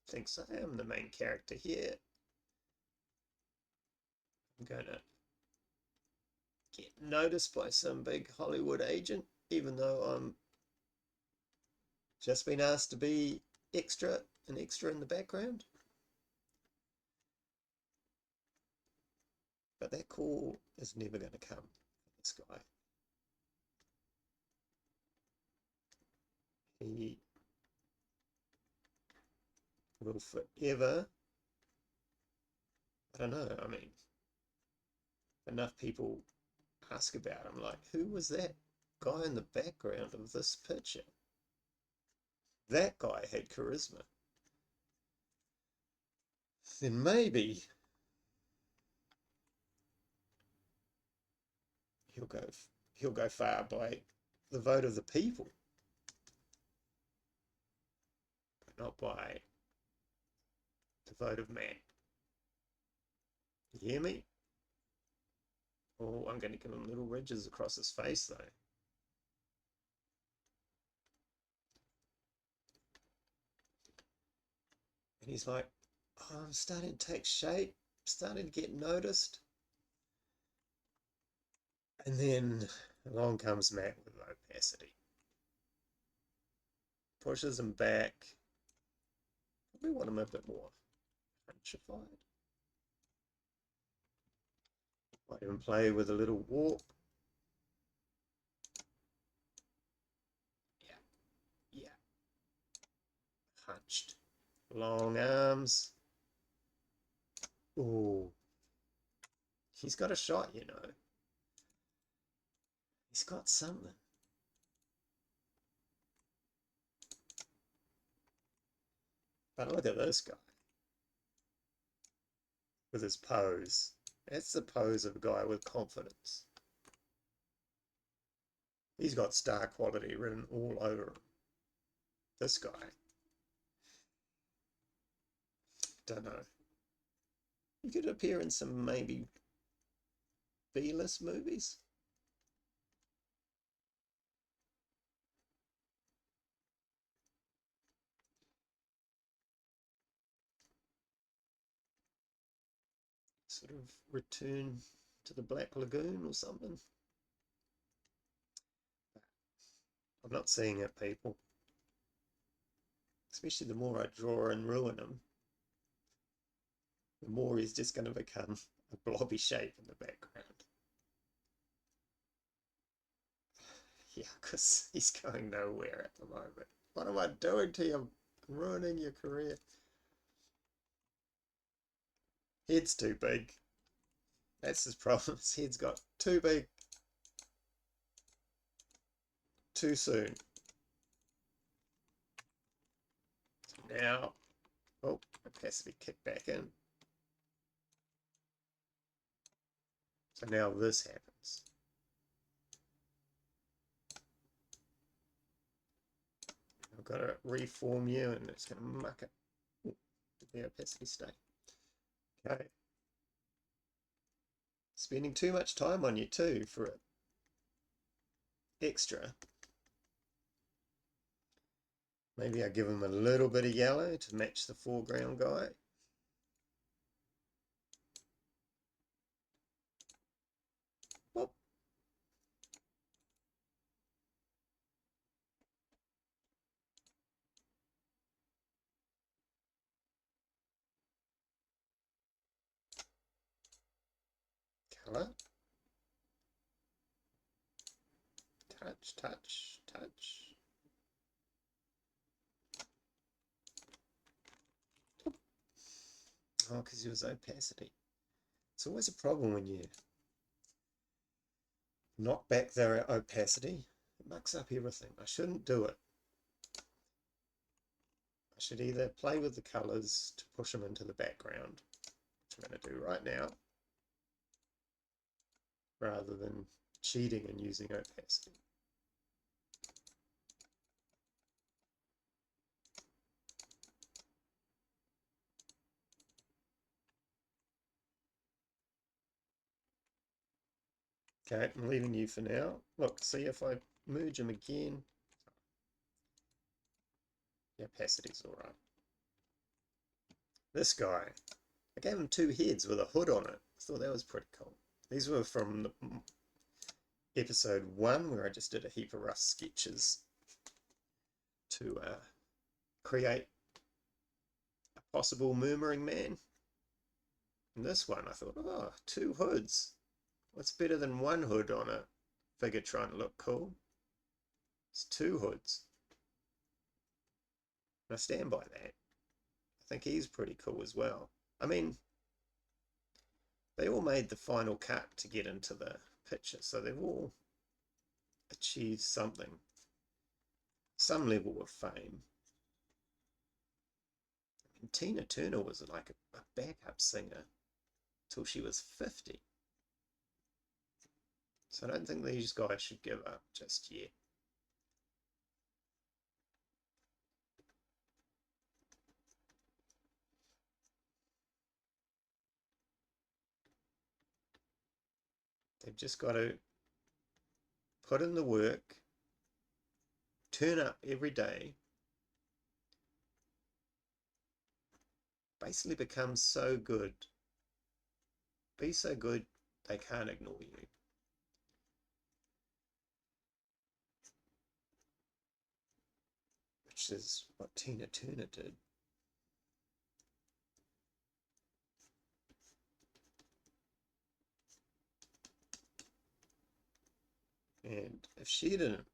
Speaker 1: Thinks I am the main character here. I'm going to get noticed by some big Hollywood agent, even though I'm just been asked to be an extra in the background. But that call is never going to come for this guy. He will forever, I don't know, I mean, enough people ask about him, like, who was that guy in the background of this picture? That guy had charisma. Then maybe he'll go far by the vote of the people, but not by the vote of man. You hear me? Oh, I'm going to give him little ridges across his face, though. And he's like, oh, I'm starting to take shape, starting to get noticed. And then along comes Matt with opacity. Pushes him back. Probably want him a bit more punchified. Might even play with a little warp. Yeah. Hunched. Long arms. Oh. He's got a shot, you know. He's got something. But look at this guy. With his pose. That's the pose of a guy with confidence. He's got star quality written all over him. This guy. Don't know. He could appear in some maybe B-list movies. Sort of Return to the Black Lagoon or something. I'm not seeing it, people. Especially the more I draw and ruin him, the more he's just going to become a blobby shape in the background. Yeah, because he's going nowhere at the moment. What am I doing to you? I'm ruining your career. Head's too big. That's his problem. His head's got too big. Too soon. Now, oh, opacity kicked back in. So now this happens. I've got to reform you and it's going to muck it. Ooh, did the opacity stay? Okay. Spending too much time on you too for it. Extra. Maybe I give him a little bit of yellow to match the foreground guy. Whoop. Colour. Touch, touch, touch. Oh, because it was opacity. It's always a problem when you knock back their opacity. It mucks up everything. I shouldn't do it. I should either play with the colours to push them into the background, which I'm going to do right now, rather than cheating and using opacity. Okay, I'm leaving you for now. Look, see if I merge them again. The opacity's alright. This guy, I gave him 2 heads with a hood on it. I thought that was pretty cool. These were from episode 1, where I just did a heap of rough sketches to create a possible Murmuring Man. And this one, I thought, oh, 2 hoods. What's better than 1 hood on a figure trying to look cool? It's 2 hoods. And I stand by that. I think he's pretty cool as well. I mean, they all made the final cut to get into the picture, so they've all achieved something, some level of fame. I mean, Tina Turner was like a backup singer till she was 50. So I don't think these guys should give up just yet. They've just got to put in the work, turn up every day, basically become so good, be so good they can't ignore you. Which is what Tina Turner did. And if she didn't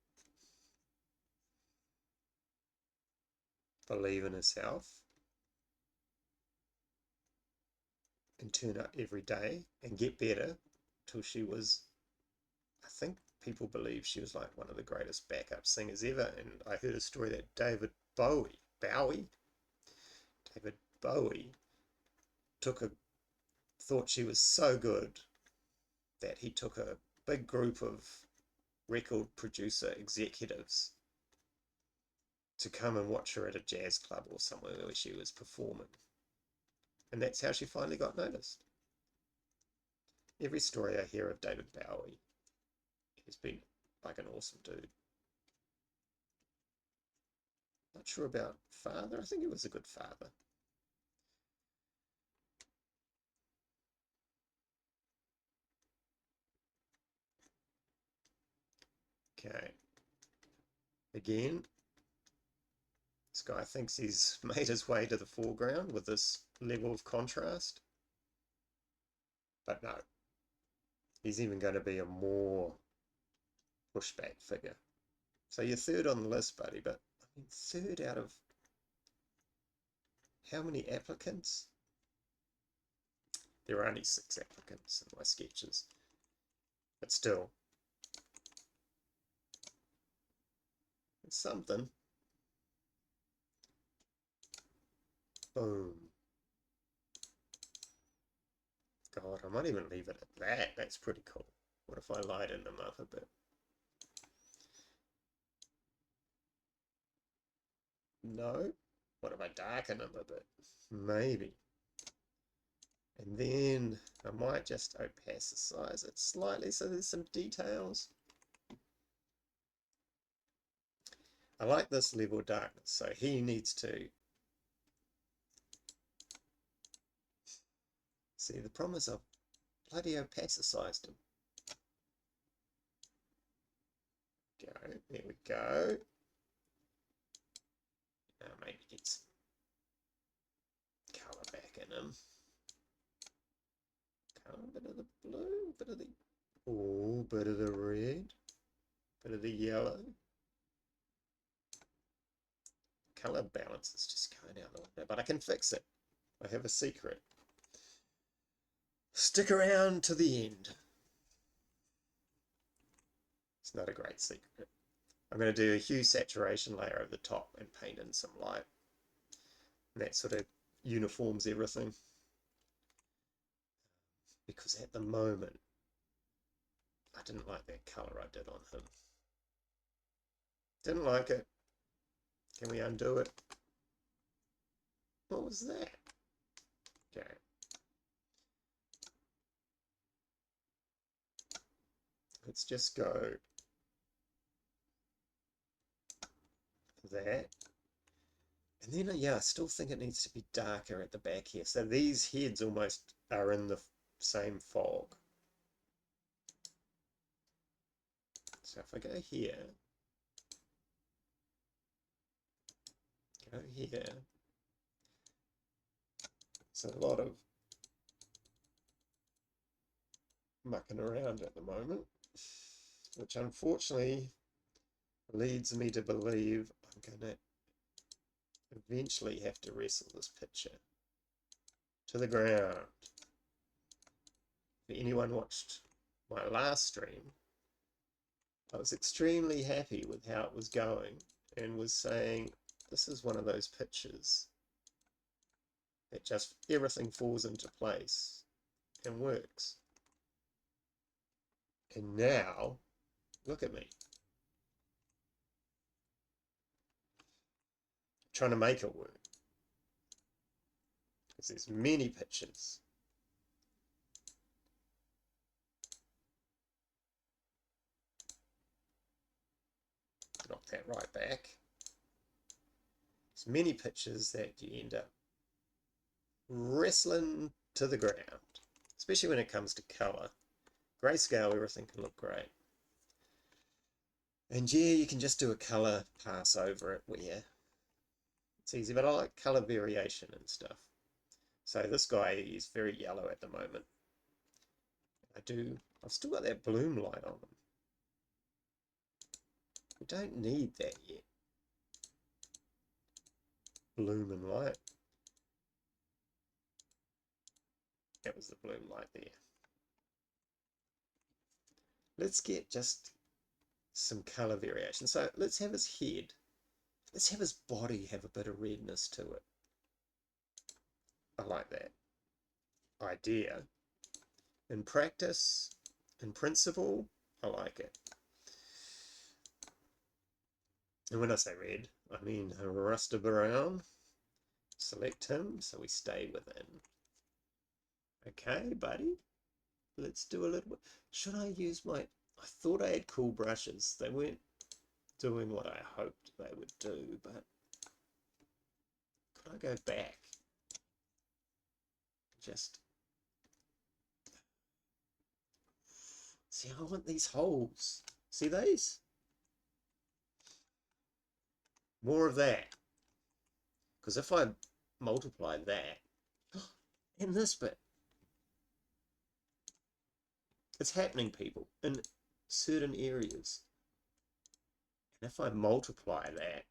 Speaker 1: believe in herself and turn up every day and get better till she was, I think people believe she was like one of the greatest backup singers ever. And I heard a story that David Bowie thought she was so good that he took a big group of record producer executives to come and watch her at a jazz club or somewhere where she was performing. And that's how she finally got noticed. Every story I hear of David Bowie has been like an awesome dude. Not sure about father. I think he was a good father. Okay. Again, this guy thinks he's made his way to the foreground with this level of contrast. But no. He's even going to be a more pushback figure. So you're 3rd on the list, buddy, but I mean 3rd out of how many applicants? There are only 6 applicants in my sketches. But still, it's something. Boom. God, I might even leave it at that. That's pretty cool. What if I lighten them up a bit? No. What if I darken them a bit? Maybe. And then I might just opacicize it slightly so there's some details. I like this level of darkness, so he needs to... See, the problem is I've bloody opacicized him. Go, there we go. Now maybe get some colour back in him. Colour, a bit of the blue, bit of the... Oh, bit of the red, bit of the yellow. Colour balance is just going out the window, but I can fix it. I have a secret. Stick around to the end. It's not a great secret. I'm going to do a hue saturation layer over the top and paint in some light. And that sort of uniforms everything. Because at the moment, I didn't like that colour I did on him. Didn't like it. Can we undo it? What was that? Okay. Let's just go that. And then, yeah, I still think it needs to be darker at the back here. So these heads almost are in the same fog. So if I go here, it's a lot of mucking around at the moment, which unfortunately leads me to believe I'm going to eventually have to wrestle this picture to the ground. If anyone watched my last stream, I was extremely happy with how it was going and was saying this is one of those pictures that just everything falls into place and works. And now, look at me. Trying to make it work. Because there's many pictures. Knock that right back. There's many pictures that you end up wrestling to the ground, especially when it comes to colour. Grayscale, everything can look great. And yeah, you can just do a colour pass over it where it's easy, but I like colour variation and stuff. So this guy is very yellow at the moment. I've still got that bloom light on him. We don't need that yet. Bloom and light. That was the bloom light there. Let's get just some colour variation. So let's have his head. Let's have his body have a bit of redness to it. I like that idea. In practice, in principle, I like it. And when I say red, I mean a rusted brown. Select him so we stay within. Okay, buddy. Let's do a little bit. Should I use my... I thought I had cool brushes. They weren't doing what I hoped they would do, but could I go back? Just... See, I want these holes. See these? More of that. Because if I multiply that, and this bit, it's happening, people, in certain areas. And if I multiply that,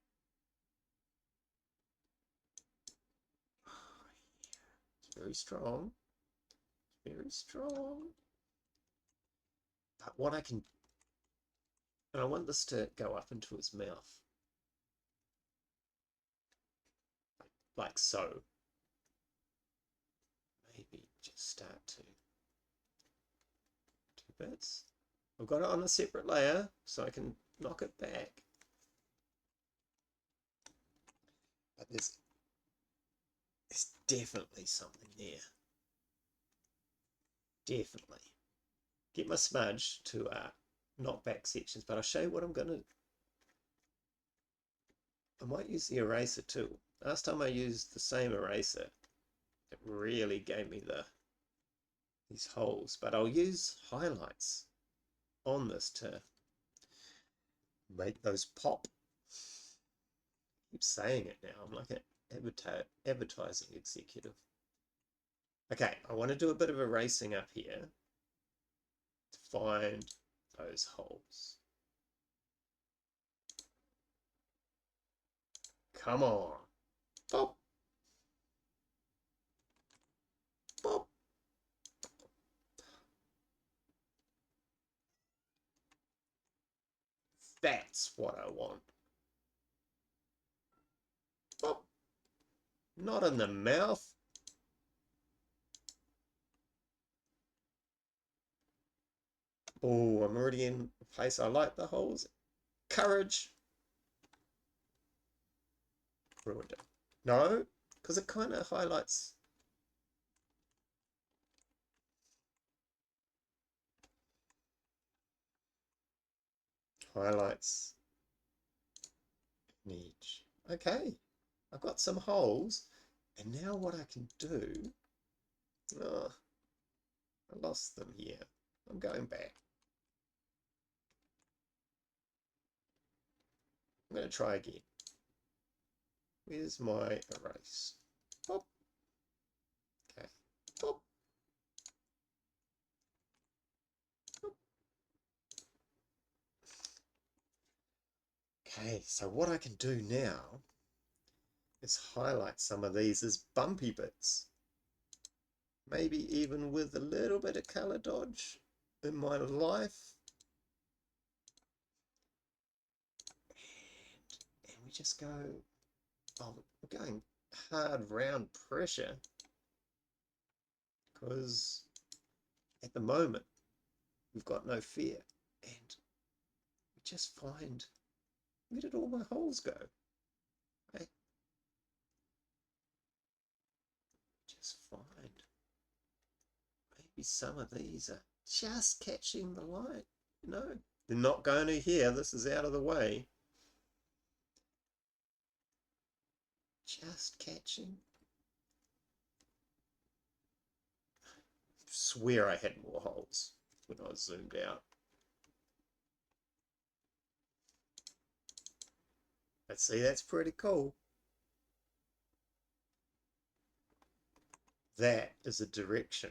Speaker 1: oh, yeah, it's very strong. It's very strong. But what I can, and I want this to go up into his mouth. Like so. maybe just start to 2 bits. I've got it on a separate layer so I can knock it back. But there's definitely something there. Definitely. Get my smudge to knock back sections, but I'll show you what I'm going to... I might use the eraser too. Last time I used the same eraser, it really gave me these holes, but I'll use highlights on this to make those pop. I keep saying it now. I'm like an advertising executive. Okay, I want to do a bit of erasing up here to find those holes. Come on. Pop. Pop. That's what I want. Pop. Not in the mouth. Oh, I'm already in a place I like the holes. Courage. Ruined it. No, because it kind of highlights. Highlights an edge. Okay, I've got some holes, and now what I can do... Oh, I lost them here. I'm going back. I'm going to try again. Where's my erase? Pop. Okay. Pop. Pop. Okay, so what I can do now is highlight some of these as bumpy bits. Maybe even with a little bit of color dodge in my life. And we just go... Oh, we're going hard round pressure because at the moment we've got no fear, and we just find, where did all my holes go? Right? Just find maybe some of these are just catching the light. No, they're not going to here. This is out of the way. Just catching. I swear I had more holes when I was zoomed out. But see, that's pretty cool. That is a direction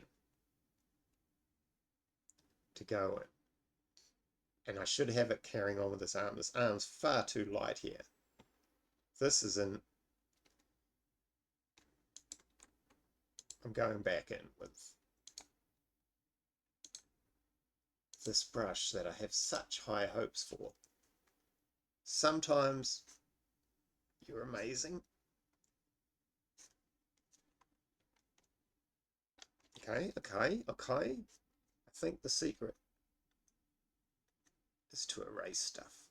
Speaker 1: to go in. And I should have it carrying on with this arm. This arm's far too light here. This is in... I'm going back in with this brush that I have such high hopes for. Sometimes you're amazing. Okay. I think the secret is to erase stuff.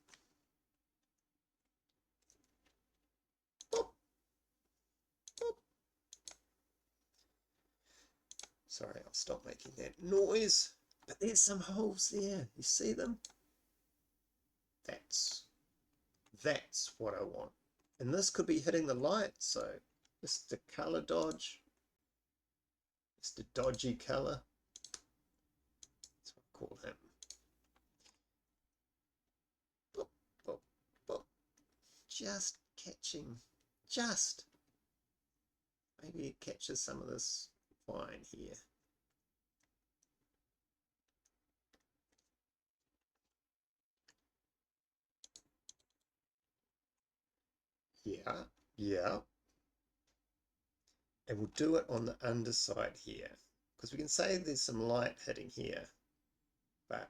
Speaker 1: Boop. Boop. Sorry, I'll stop making that noise. But there's some holes there. You see them? That's what I want. And this could be hitting the light, so just the color dodge. Just a dodgy color. That's what I call him. Boop, boop, boop. Just catching. Just. Maybe it catches some of this fine here. Yeah. And we'll do it on the underside here, because we can say there's some light hitting here, but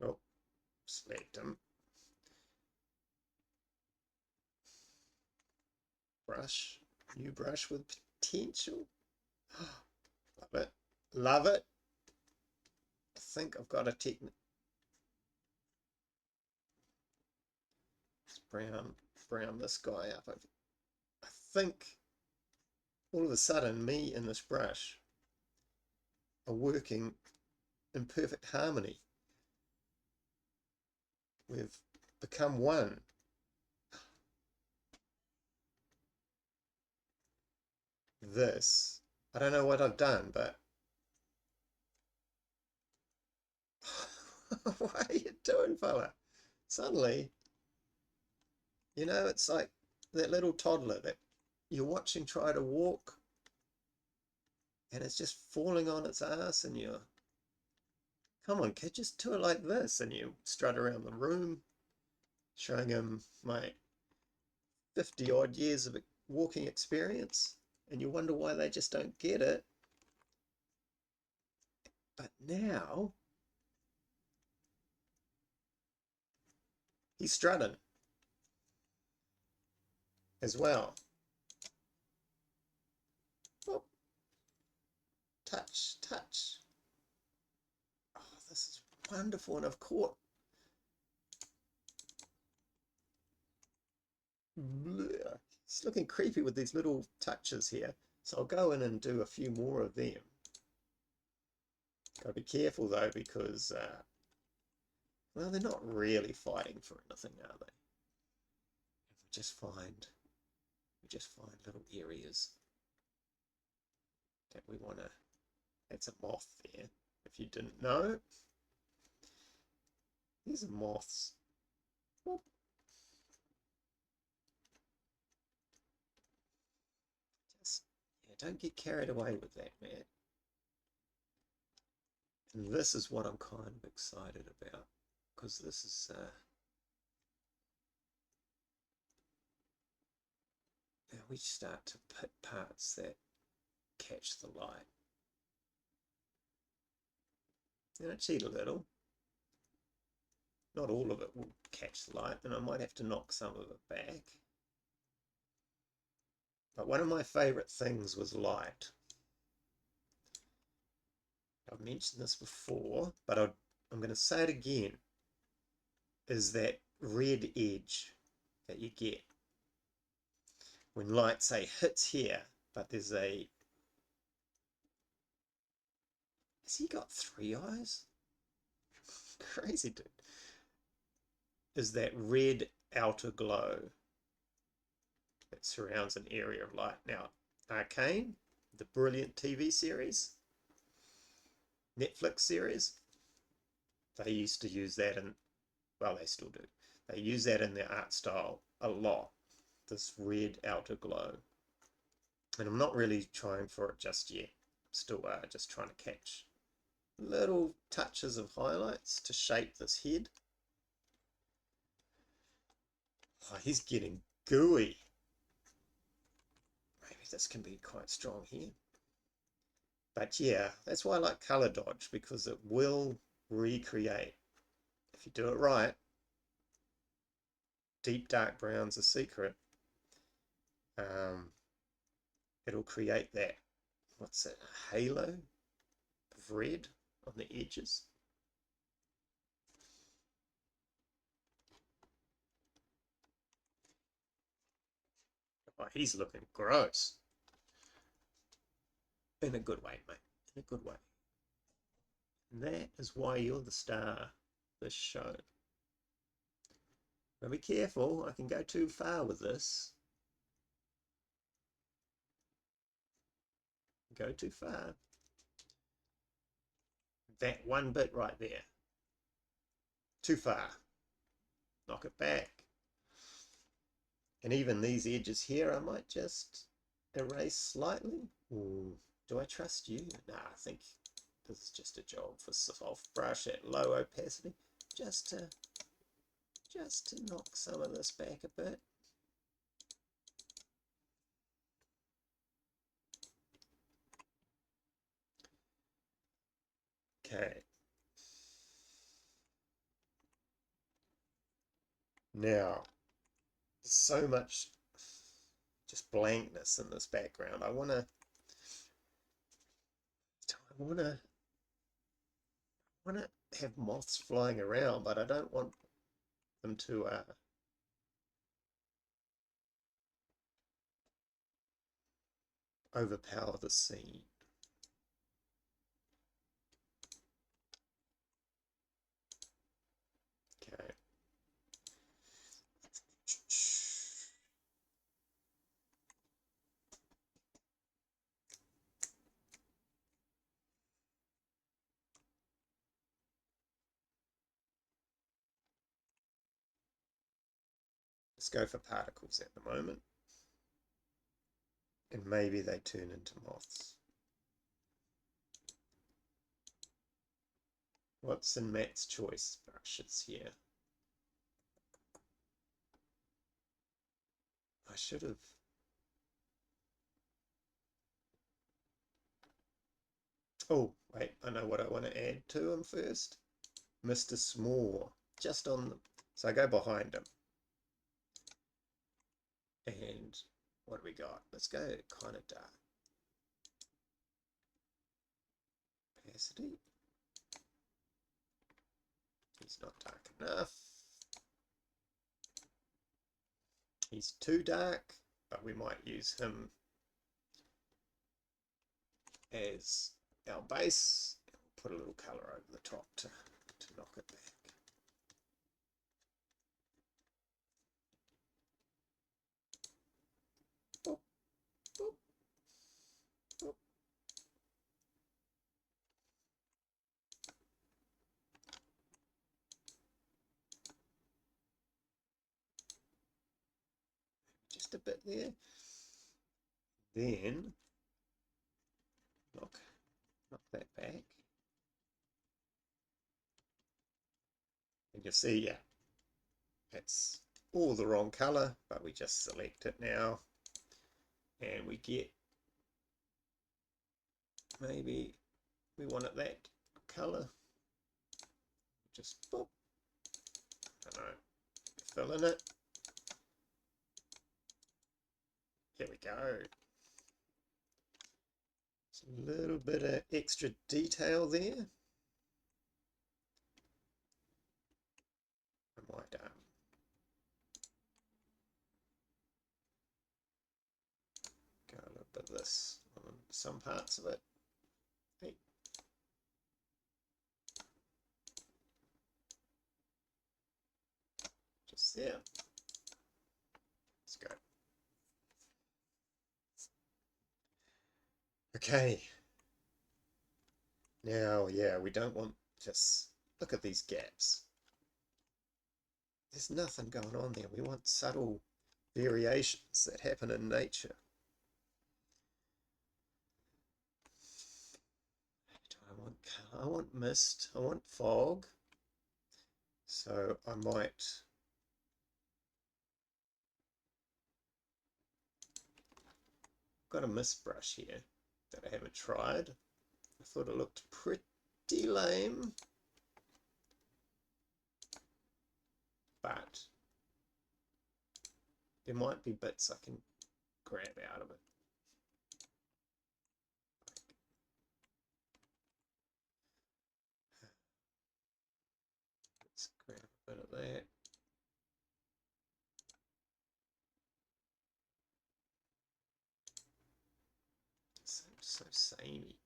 Speaker 1: oh, select them. brush, new brush with potential. Love it, love it. I think I've got a technique. Let's brown this guy up. I think all of a sudden me and this brush are working in perfect harmony. We've become one. This, I don't know what I've done, but what are you doing, fella? Suddenly, you know, it's like that little toddler that you're watching try to walk and it's just falling on its ass, and you're, come on kid, just do it like this, and you strut around the room showing him my 50 odd years of walking experience, and you wonder why they just don't get it. But now he's strutting as well. Oh, touch, touch. Oh, this is wonderful, and I've caught. It's looking creepy with these little touches here, so I'll go in and do a few more of them. Gotta be careful though, because well, they're not really fighting for anything, are they? We just find little areas that we want to. That's a moth there, if you didn't know. These are moths. Whoop. Just, yeah, don't get carried away with that, man. And this is what I'm kind of excited about, because this is now we start to put parts that catch the light. And I cheat a little. Not all of it will catch the light, and I might have to knock some of it back. But one of my favourite things was light. I've mentioned this before, but I'm going to say it again, is that red edge that you get when light, say, hits here, but there's a... Has he got 3 eyes? Crazy, dude. Is that red outer glow that surrounds an area of light. Now, Arcane, the brilliant TV series, Netflix series, they used to use that in, well, they still do. They use that in their art style a lot, this red outer glow. And I'm not really trying for it just yet. Still just trying to catch little touches of highlights to shape this head. Oh, he's getting gooey. Maybe this can be quite strong here. But yeah, that's why I like color dodge, because it will recreate, if you do it right. Deep dark brown's a secret. It'll create that, what's that, halo of red on the edges. Oh, he's looking gross. In a good way, mate. In a good way. And that is why you're the star of this show. But be careful, I can go too far with this. Go too far. That one bit right there. Too far. Knock it back. And even these edges here, I might just erase slightly. Ooh, do I trust you? Nah, I think this is just a job for soft brush at low opacity, just to knock some of this back a bit. Okay. Now, so much just blankness in this background. I want to have moths flying around, but I don't want them to overpower the scene. Okay. Let's go for particles at the moment. And maybe they turn into moths. What's in Matt's choice brushes here? I should have. Oh, wait, I know what I want to add to him first. Mr. Small, just on them. So I go behind him. And what do we got? Let's go kind of dark. Opacity. He's not dark enough. He's too dark, but we might use him as our base. Put a little colour over the top to knock it back. Boop, boop, boop. Just a bit there. Then knock that back. And you'll see, yeah, it's all the wrong colour, but we just select it now and we get, maybe we want it that colour. Just boop. I don't know, fill in it. Here we go. Just a little bit of extra detail there. I might go a little bit of this on some parts of it. Hey. Just there. Let's go. Okay. Now, yeah, we don't want, just look at these gaps. There's nothing going on there. We want subtle variations that happen in nature. I want mist, I want fog. So I might got a mist brush here that I haven't tried. I thought it looked pretty lame, but there might be bits I can grab out of it. Let's grab a bit of that. So samey.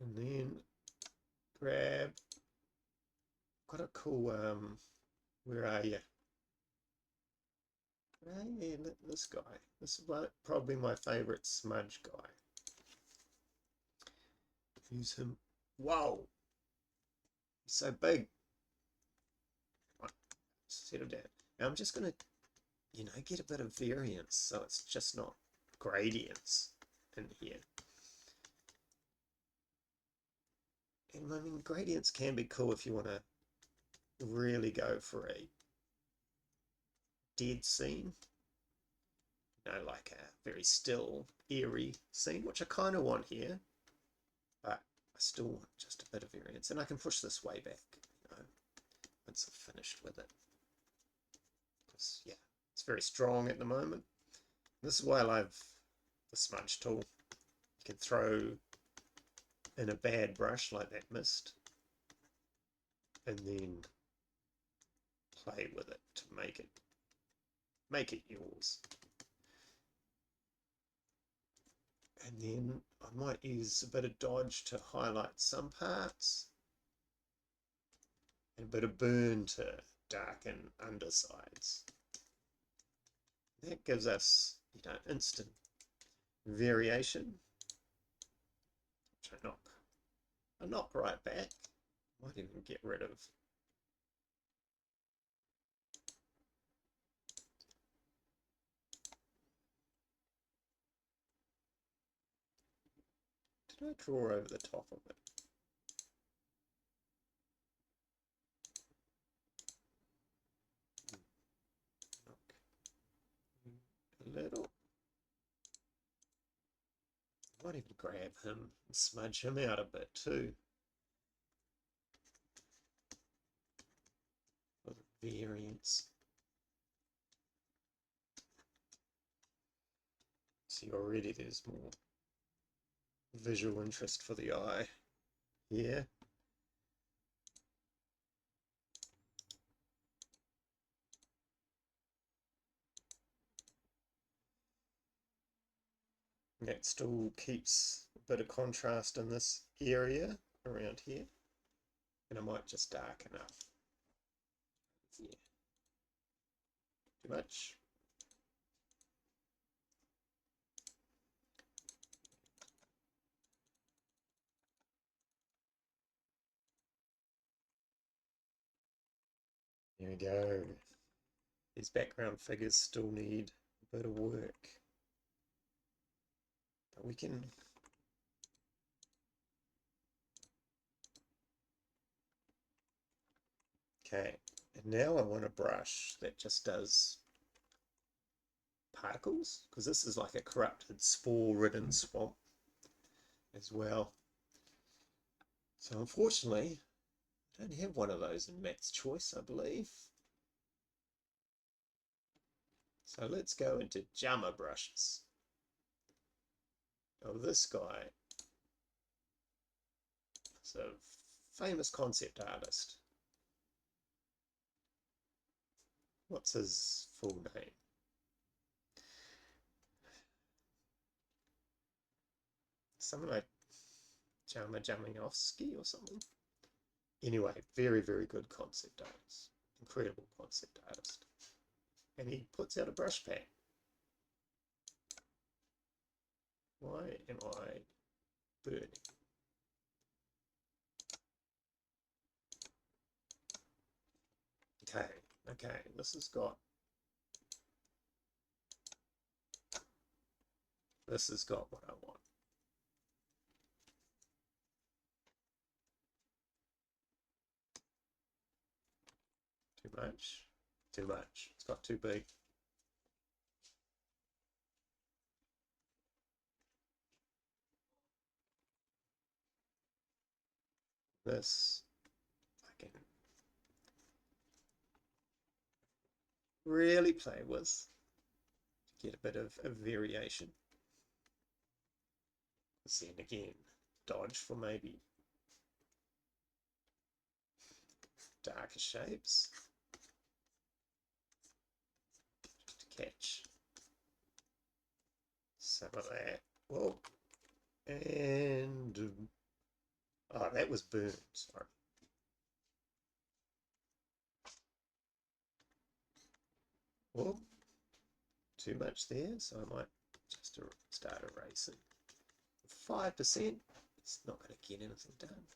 Speaker 1: And then grab, got a cool, where are you? Hey, this guy. This is probably my favorite smudge guy. Use him. Whoa! He's so big. Right, settle down. Now I'm just going to, get a bit of variance so it's just not gradients in here. And I mean, gradients can be cool if you want to really go for a dead scene. Like a very still, eerie scene, which I kind of want here. But I still want just a bit of variance. And I can push this way back, once I've finished with it. Yeah, it's very strong at the moment. This is why I love the smudge tool. You can throw in a bad brush like that mist and then play with it to make it yours. And then I might use a bit of dodge to highlight some parts and a bit of burn to darken undersides. That gives us, instant variation, which I knock right back. Might even get rid of did I draw over the top of it? A little. Might even grab him and smudge him out a bit too. For the variance. See, already there's more visual interest for the eye here. That still keeps a bit of contrast in this area around here. And I might just darken up. Yeah. Too much. There we go. These background figures still need a bit of work. But we can okay, and now I want a brush that just does particles, because this is like a corrupted spore-ridden swamp as well. So unfortunately, I don't have one of those in Matt's Choice, I believe. So let's go into Jammer brushes. Oh, this guy is a famous concept artist. What's his full name? Something like Jaminovsky or something. Anyway, very, very good concept artist. Incredible concept artist. And he puts out a brush pack. Why am I burning? Okay, this has got what I want. Too much? Too much. It's got too big. This I can really play with to get a bit of a variation. Then again, dodge for maybe darker shapes to catch some of that. Whoa. And oh, that was burned. Sorry. Whoa. Too much there, so I might just start erasing. 5%, it's not going to get anything done.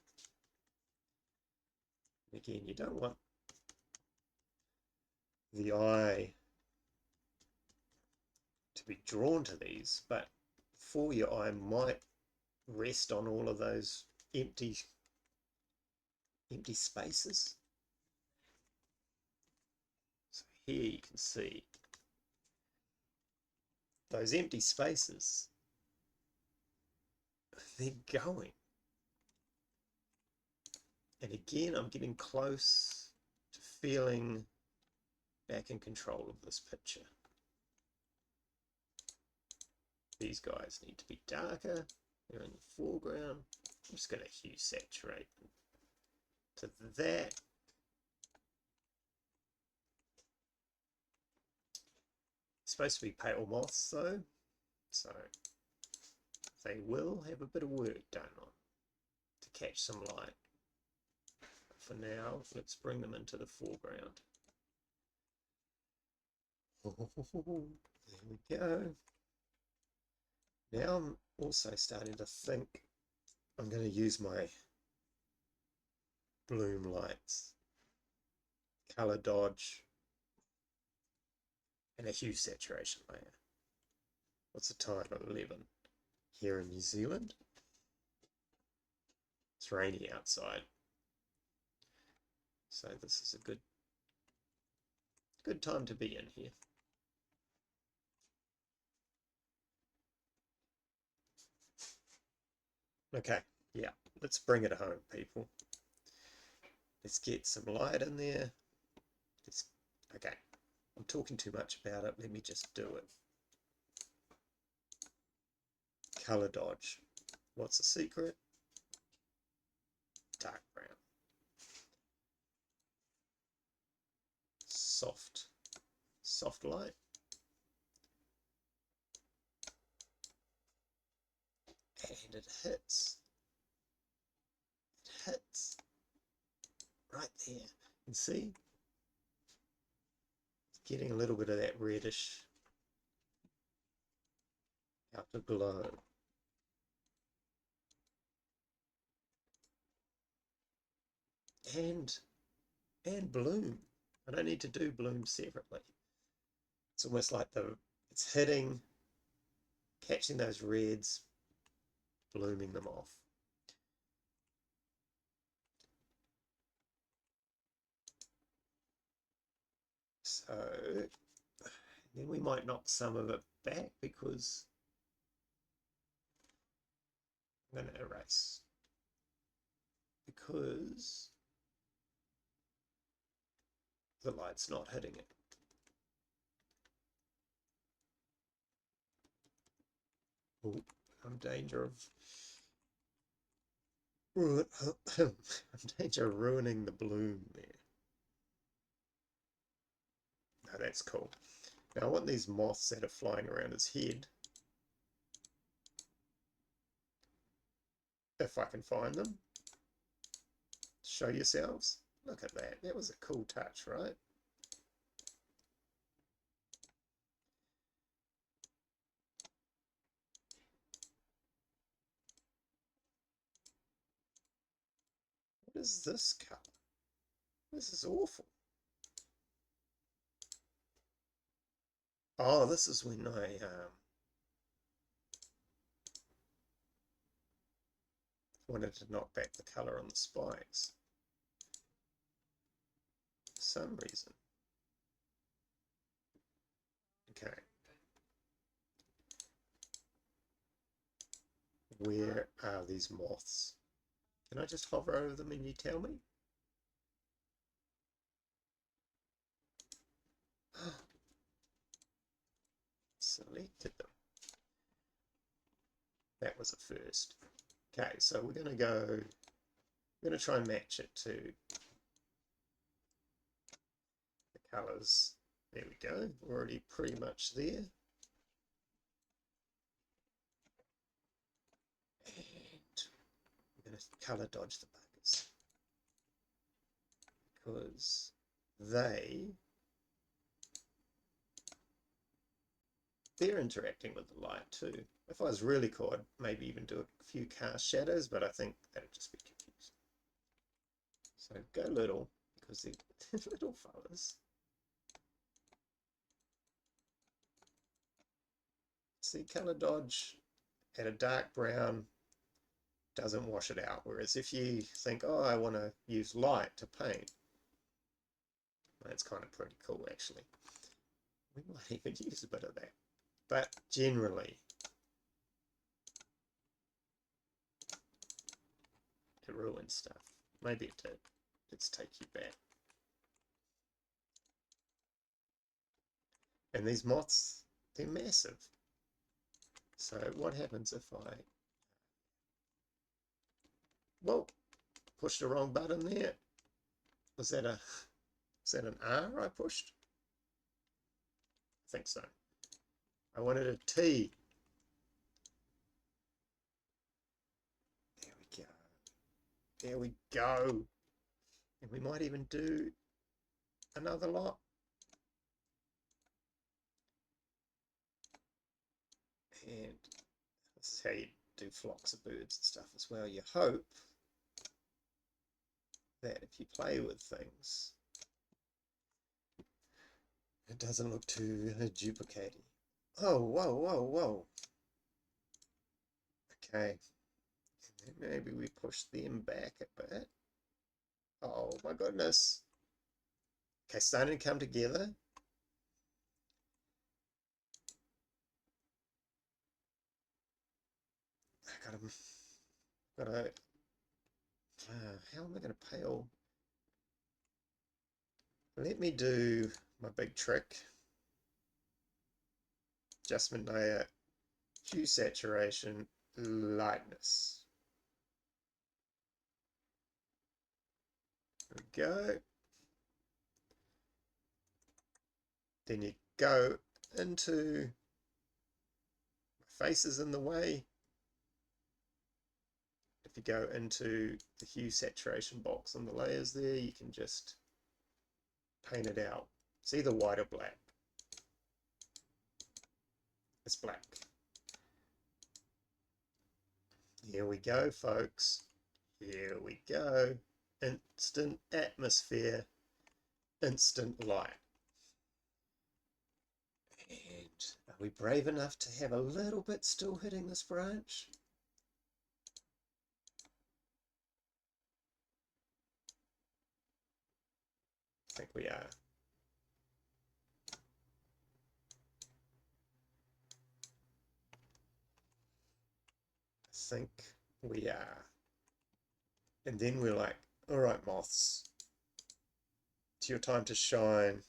Speaker 1: Again, you don't want the eye to be drawn to these, but for your eye might rest on all of those empty spaces. So here you can see those empty spaces, they're going. And again, I'm getting close to feeling back in control of this picture. These guys need to be darker. They're in the foreground. I'm just going to hue saturate to that. It's supposed to be pale moths though, so they will have a bit of work done on to catch some light. But for now, let's bring them into the foreground. There we go. Now I'm also starting to think I'm going to use my bloom lights, color dodge, and a hue saturation layer. What's the time? 11 here in New Zealand. It's rainy outside, so this is a good time to be in here. Okay, yeah, let's bring it home, people. Let's get some light in there. Okay, I'm talking too much about it. Let me just do it. Color dodge. What's the secret? Dark brown. Soft light. And it hits right there. You can see it's getting a little bit of that reddish outer glow. And bloom. I don't need to do bloom separately. It's almost like it's hitting, catching those reds, blooming them off. So then we might knock some of it back because I'm going to erase, because the light's not hitting it. Oh, I'm in danger of ruining the bloom there. No, that's cool. Now I want these moths that are flying around his head, if I can find them. Show yourselves. Look at that. That was a cool touch, right? What is this color? This is awful. Oh, this is when I wanted to knock back the color on the spikes for some reason. Okay. Where are these moths? Can I just hover over them and you tell me? Selected them. That was a first. Okay, so we're going to try and match it to the colours. There we go, we're already pretty much there. And I'm going to colour dodge the buggers, because they're interacting with the light too. If I was really cool, I'd maybe even do a few cast shadows, but I think that'd just be confusing. So go little, because they're little fellas. See, color dodge at a dark brown doesn't wash it out. Whereas if you think, oh, I want to use light to paint, that's kind of pretty cool actually. We might even use a bit of that. But generally, it ruins stuff. Maybe it did. Let's take you back. And these moths, they're massive. So what happens if I, whoa, pushed the wrong button there. Was that an R I pushed? I think so. I wanted a T. There we go. There we go. And we might even do another lot. And this is how you do flocks of birds and stuff as well. You hope that if you play with things, it doesn't look too duplicating. Oh, whoa, whoa, whoa. Okay. And then maybe we push them back a bit. Oh my goodness. Okay, starting to come together. Gotta, how am I gonna pale? Let me do my big trick. Adjustment layer, hue saturation, lightness. There we go. Then you go into my face is in the way. If you go into the hue saturation box on the layers there, you can just paint it out. It's either white or black. It's black. Here we go, folks. Here we go. Instant atmosphere, instant light. And are we brave enough to have a little bit still hitting this branch? I think we are. I think we are. And then we're like, all right, moths, it's your time to shine.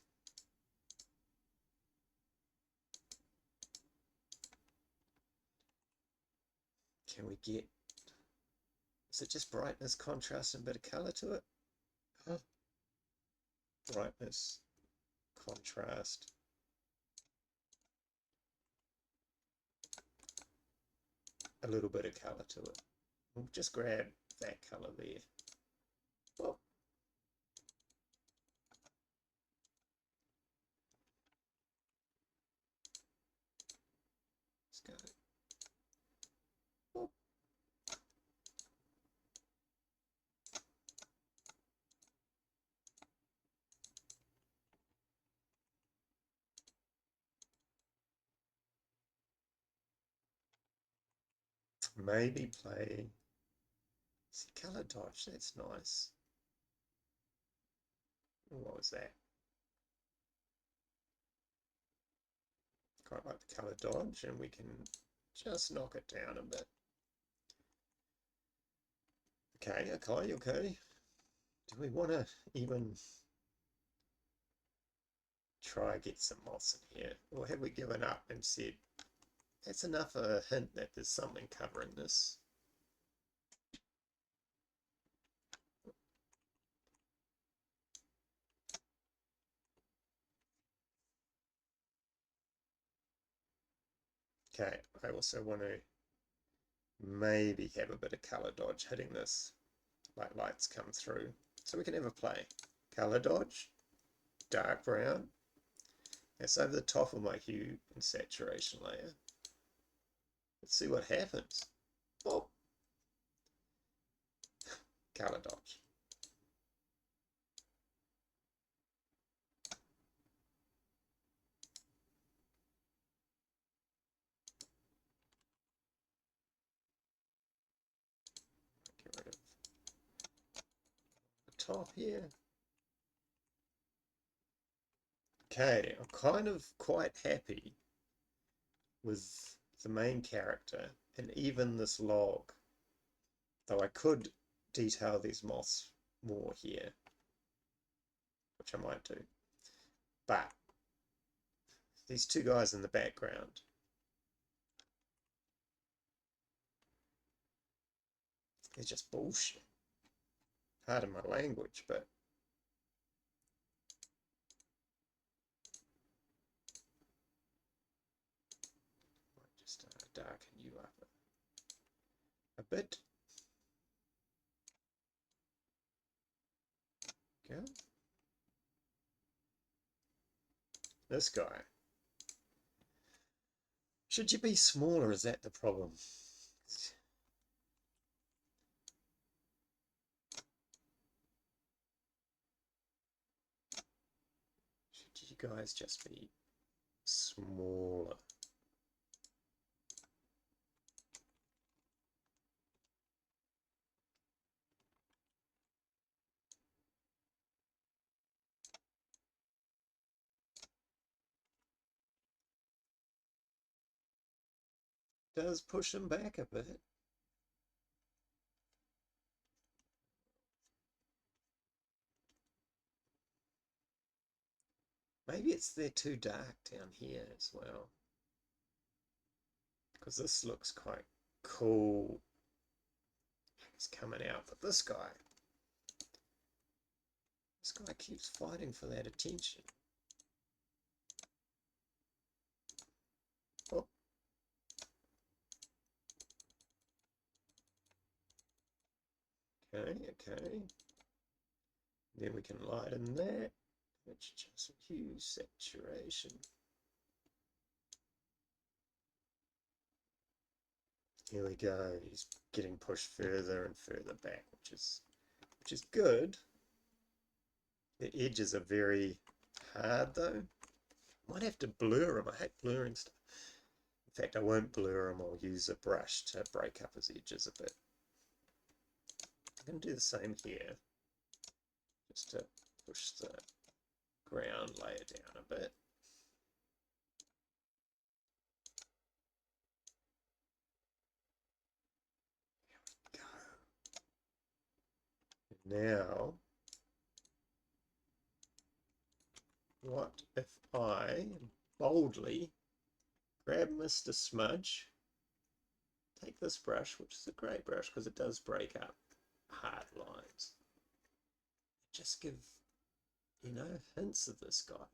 Speaker 1: Can we get, is it just brightness, contrast, and a bit of color to it? Huh? Brightness, contrast. A little bit of color to it. We'll just grab that color there. Well, let's go. Well, maybe play, see, color dodge, that's nice. What was that? Quite like the color dodge, and we can just knock it down a bit. Okay, okay. Do we want to even try get some moss in here? Or have we given up and said, that's enough of a hint that there's something covering this? Okay, I also want to maybe have a bit of color dodge hitting this, like lights come through, so we can have a play. Color dodge, dark brown. That's over the top of my hue and saturation layer. Let's see what happens. Oh, color dodge. Get rid of the top here. Okay, I'm kind of quite happy with the main character and even this log, though I could detail these moths more here, which I might do. But these two guys in the background. They're just bullshit. Pardon my language, but might just darken you up a bit. Go. This guy. Should you be smaller? Is that the problem? Should you guys just be smaller? Does push him back a bit. Maybe they're too dark down here as well. Because this looks quite cool. It's coming out, but this guy keeps fighting for that attention. Oh. Okay. Then we can lighten that, which just hue saturation. Here we go. He's getting pushed further and further back, which is good. The edges are very hard though. Might have to blur them. I hate blurring stuff. In fact, I won't blur them. I'll use a brush to break up his edges a bit. I'm going to do the same here, just to push the ground layer down a bit. There we go. Now, what if I boldly grab Mr. Smudge, take this brush, which is a great brush because it does break up hard lines, just give, you know, hints of this guy.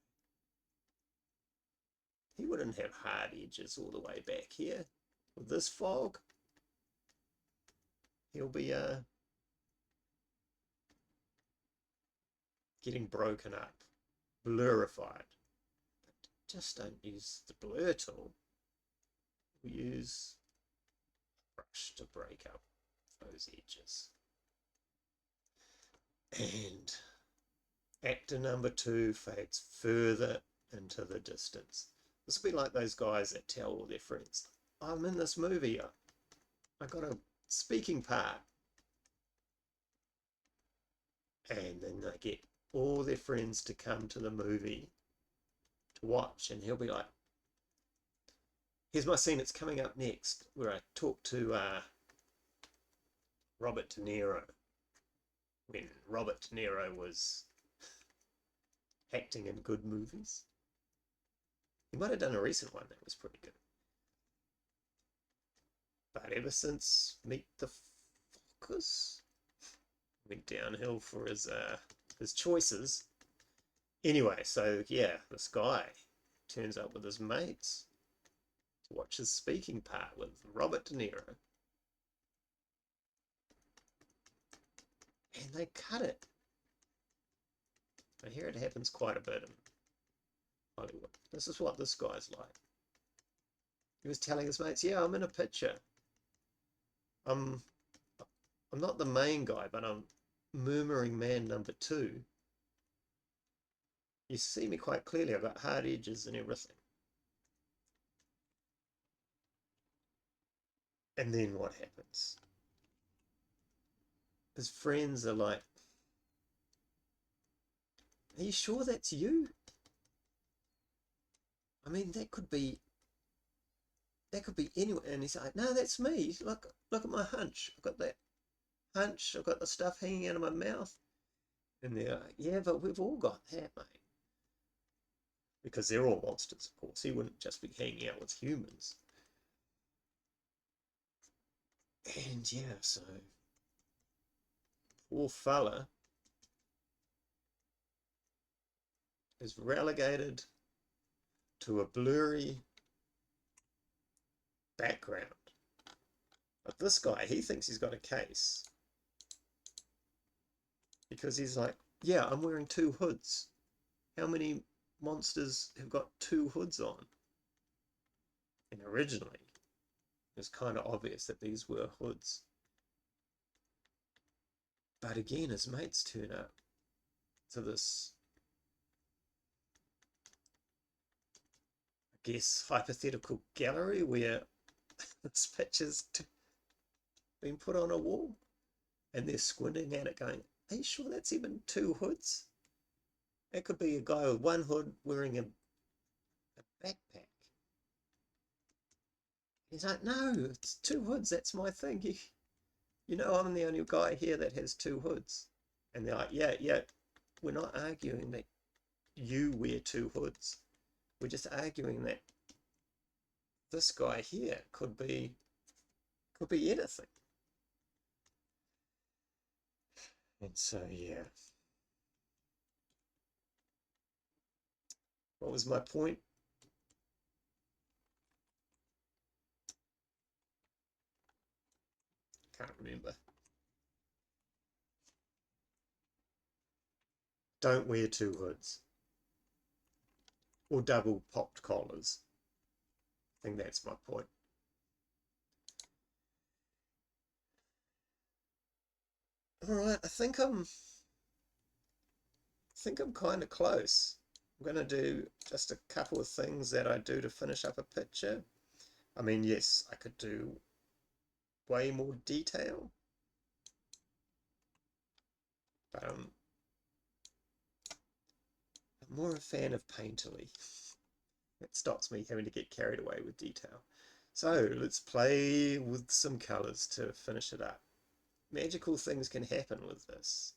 Speaker 1: He wouldn't have hard edges all the way back here. With this fog, he'll be getting broken up, blurified. But just don't use the blur tool. We use a brush to break up those edges. And actor number 2 fades further into the distance. This will be like those guys that tell all their friends, I'm in this movie, I got a speaking part. And then they get all their friends to come to the movie to watch, and he'll be like, here's my scene, it's coming up next, where I talk to Robert De Niro, when Robert De Niro was acting in good movies. He might have done a recent one that was pretty good. But ever since Meet the Fockers, went downhill for his choices. Anyway, so yeah, this guy turns up with his mates to watch his speaking part with Robert De Niro. And they cut it. I hear it happens quite a bit in Hollywood. This is what this guy's like. He was telling his mates, yeah, I'm in a picture. I'm not the main guy, but I'm Murmuring Man number 2. You see me quite clearly. I've got hard edges and everything. And then what happens? His friends are like, are you sure that's you? I mean, that could be anyone. And he's like, no, that's me. Look at my hunch. I've got that hunch. I've got the stuff hanging out of my mouth. And they're like, yeah, but we've all got that, mate. because they're all monsters, of course. He wouldn't just be hanging out with humans. And yeah, so poor fella is relegated to a blurry background. But this guy, he thinks he's got a case. Because he's like, yeah, I'm wearing 2 hoods. How many monsters have got 2 hoods on? And originally, it was kind of obvious that these were hoods. But again, his mates turn up to this, I guess, hypothetical gallery where this picture's been put on a wall. And they're squinting at it going, are you sure that's even 2 hoods? It could be a guy with 1 hood wearing a backpack. He's like, no, it's 2 hoods, that's my thing. You know, I'm the only guy here that has 2 hoods. And they're like, yeah, we're not arguing that you wear 2 hoods. We're just arguing that this guy here could be anything. And so, yeah. What was my point? Can't remember. Don't wear 2 hoods. Or double popped collars. I think that's my point. Alright, I think I'm kind of close. I'm going to do just a couple of things that I do to finish up a picture. I mean, yes, I could do way more detail, but I'm more a fan of painterly. It stops me having to get carried away with detail. So let's play with some colours to finish it up. Magical things can happen with this.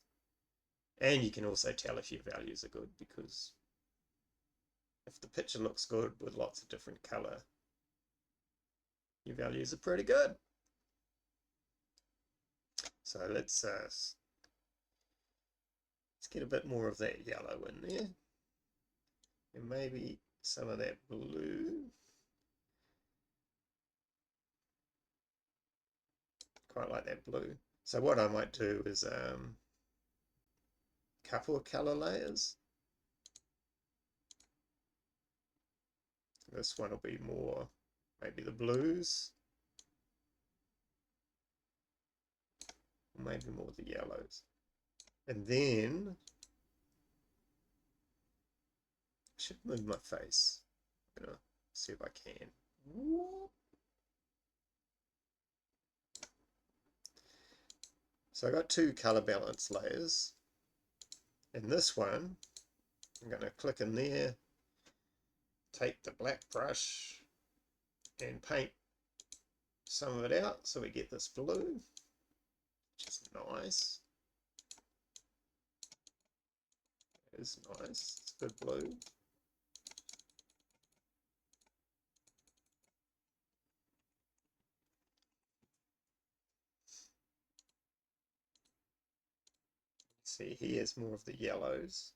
Speaker 1: And you can also tell if your values are good, because if the picture looks good with lots of different colour, your values are pretty good. So let's get a bit more of that yellow in there. And maybe some of that blue. Quite like that blue. So what I might do is a couple of colour layers. This one will be more maybe the blues. Or maybe more the yellows. And then I should move my face. I'm gonna see if I can. So I got 2 color balance layers. In this one, I'm going to click in there, take the black brush and paint some of it out so we get this blue, which is nice. It is nice, it's good blue. See, here's more of the yellows.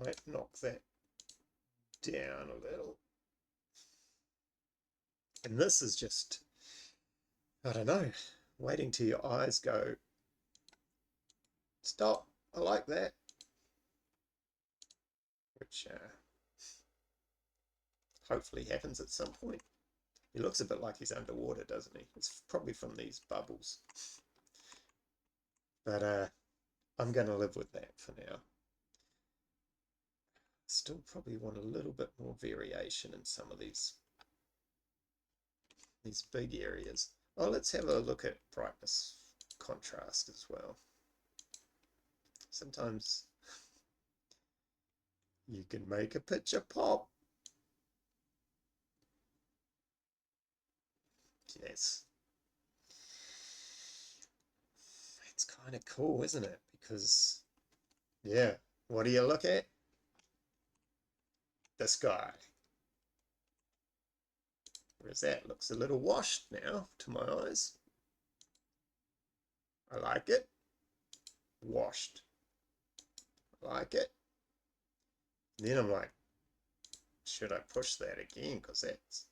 Speaker 1: Might knock that down a little. And this is just, I don't know, waiting till your eyes go, stop, I like that. Which hopefully happens at some point. He looks a bit like he's underwater, doesn't he? It's probably from these bubbles. But I'm going to live with that for now. Still probably want a little bit more variation in some of these big areas. Oh, let's have a look at brightness contrast as well. Sometimes you can make a picture pop. Yes. It's kind of cool, isn't it? Because Yeah. What do you look at? The sky. Whereas that looks a little washed now to my eyes. I like it. Washed. I like it. And then I'm like, should I push that again? Because that's...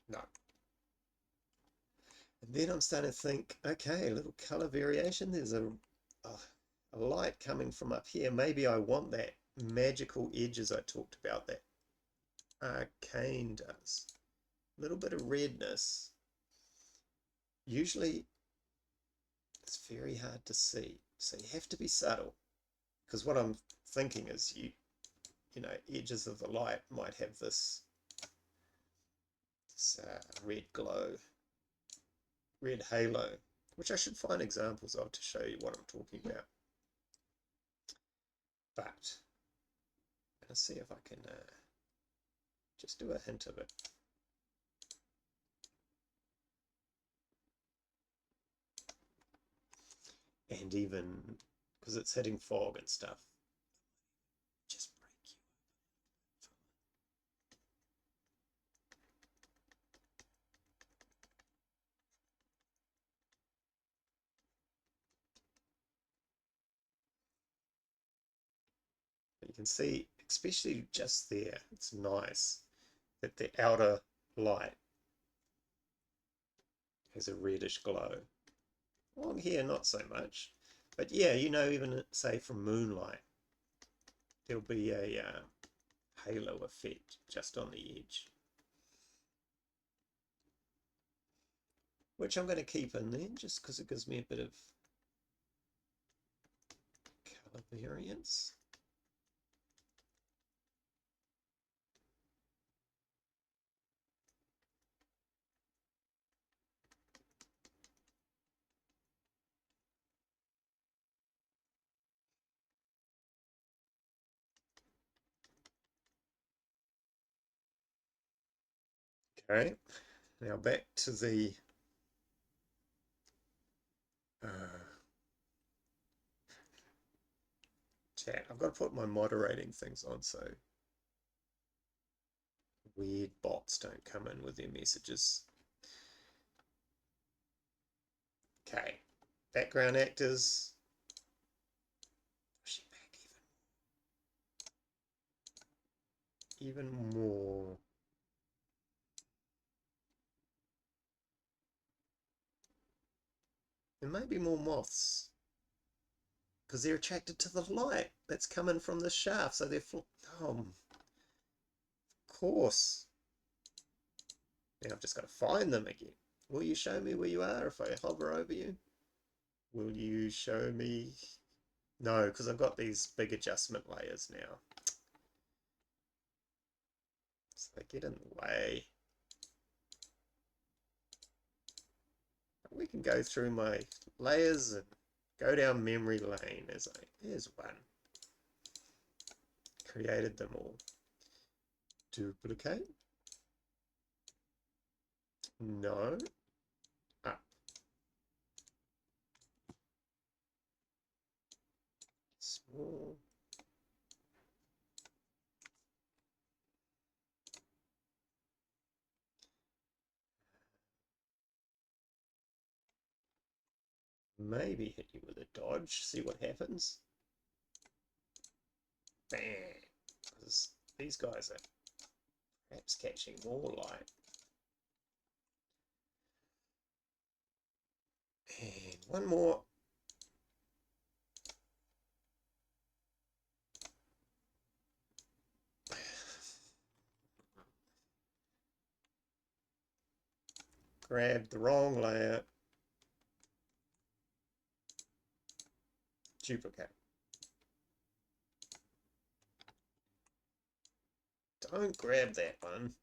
Speaker 1: No. And then I'm starting to think, okay, a little color variation. There's a light coming from up here. Maybe I want that magical edges I talked about that arcane does. A little bit of redness. Usually it's very hard to see, so you have to be subtle, because what I'm thinking is you know, edges of the light might have this red glow, red halo, which I should find examples of to show you what I'm talking about. But I'm going to see if I can just do a hint of it. And even because it's hitting fog and stuff, just break you. You can see, especially just there, it's nice that the outer light has a reddish glow. Along here, not so much. But yeah, you know, even say from moonlight, there'll be a halo effect just on the edge, which I'm going to keep in there just because it gives me a bit of color variance. Okay, now back to the chat. I've got to put my moderating things on so weird bots don't come in with their messages. Okay, background actors. Push it back even more. There may be more moths because they're attracted to the light that's coming from the shaft, so they're of course. Now I've just got to find them again. Will you show me where you are if I hover over you? Will you show me? No, because I've got these big adjustment layers now, so they get in the way. We can go through my layers and go down memory lane. Here's one. Created them all. Duplicate. No. Up. Small. Maybe hit you with a dodge, see what happens. Bang! Because these guys are perhaps catching more light. And one more. Grabbed the wrong layer. Duplicate. Don't grab that one.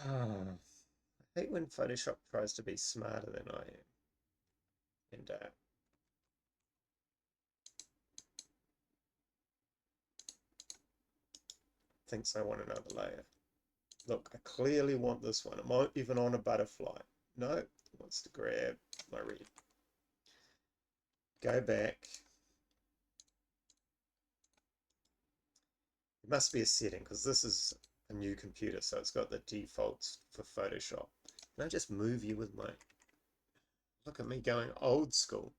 Speaker 1: I hate when Photoshop tries to be smarter than I am. And thinks I want another layer. Look, I clearly want this one. I'm not even on a butterfly. No, it wants to grab my red. Go back. It must be a setting because this is a new computer, so it's got the defaults for Photoshop. Can I just move you with my... Look at me going old school.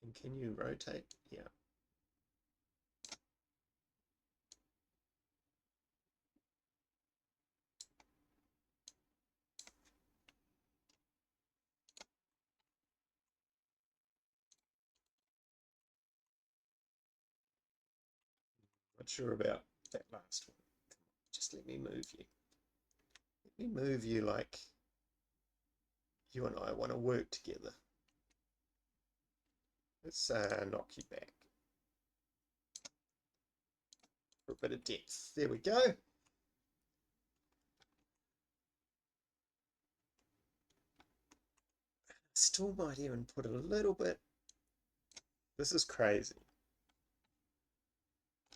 Speaker 1: And can you rotate? Yeah. Not sure about that last one. Just let me move you. Let me move you like you and I want to work together. Let's knock you back for a bit of depth. There we go. Still might even put a little bit. This is crazy.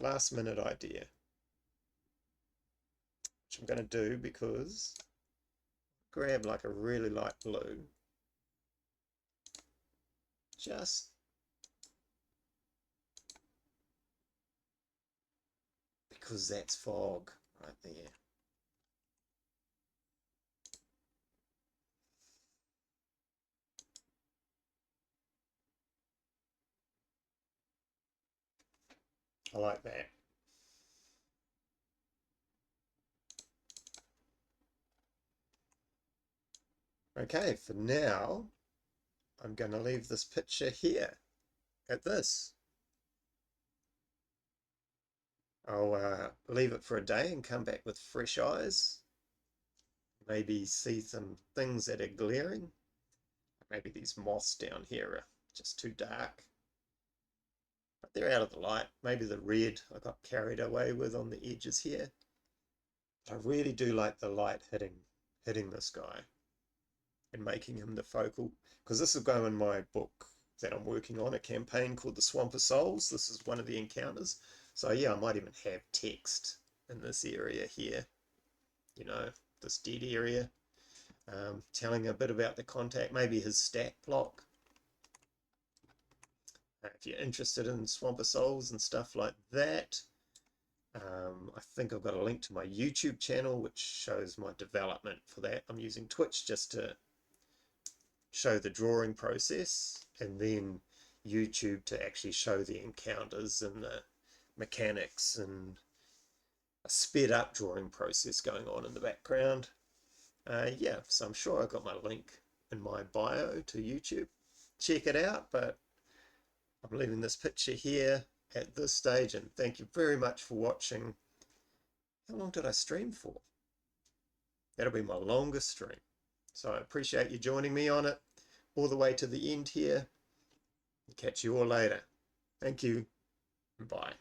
Speaker 1: Last minute idea. Which I'm going to do because grab like a really light blue. Just because that's fog right there. I like that. Okay, for now, I'm going to leave this picture here at this. I'll leave it for a day and come back with fresh eyes. Maybe see some things that are glaring. Maybe these moths down here are just too dark. But they're out of the light. Maybe the red I got carried away with on the edges here. I really do like the light hitting this guy and making him the focal, because this will go in my book that I'm working on, a campaign called The Swamp of Souls. This is one of the encounters. So yeah, I might even have text in this area here, you know, this dead area, telling a bit about the contact, maybe his stat block. If you're interested in Swamp of Souls and stuff like that, I think I've got a link to my YouTube channel which shows my development for that. I'm using Twitch just to show the drawing process, and then YouTube to actually show the encounters and the mechanics and a sped up drawing process going on in the background. Yeah, so I'm sure I've got my link in my bio to YouTube. Check it out, but I'm leaving this picture here at this stage, and thank you very much for watching. How long did I stream for? That'll be my longest stream. So I appreciate you joining me on it all the way to the end here. Catch you all later. Thank you. Bye.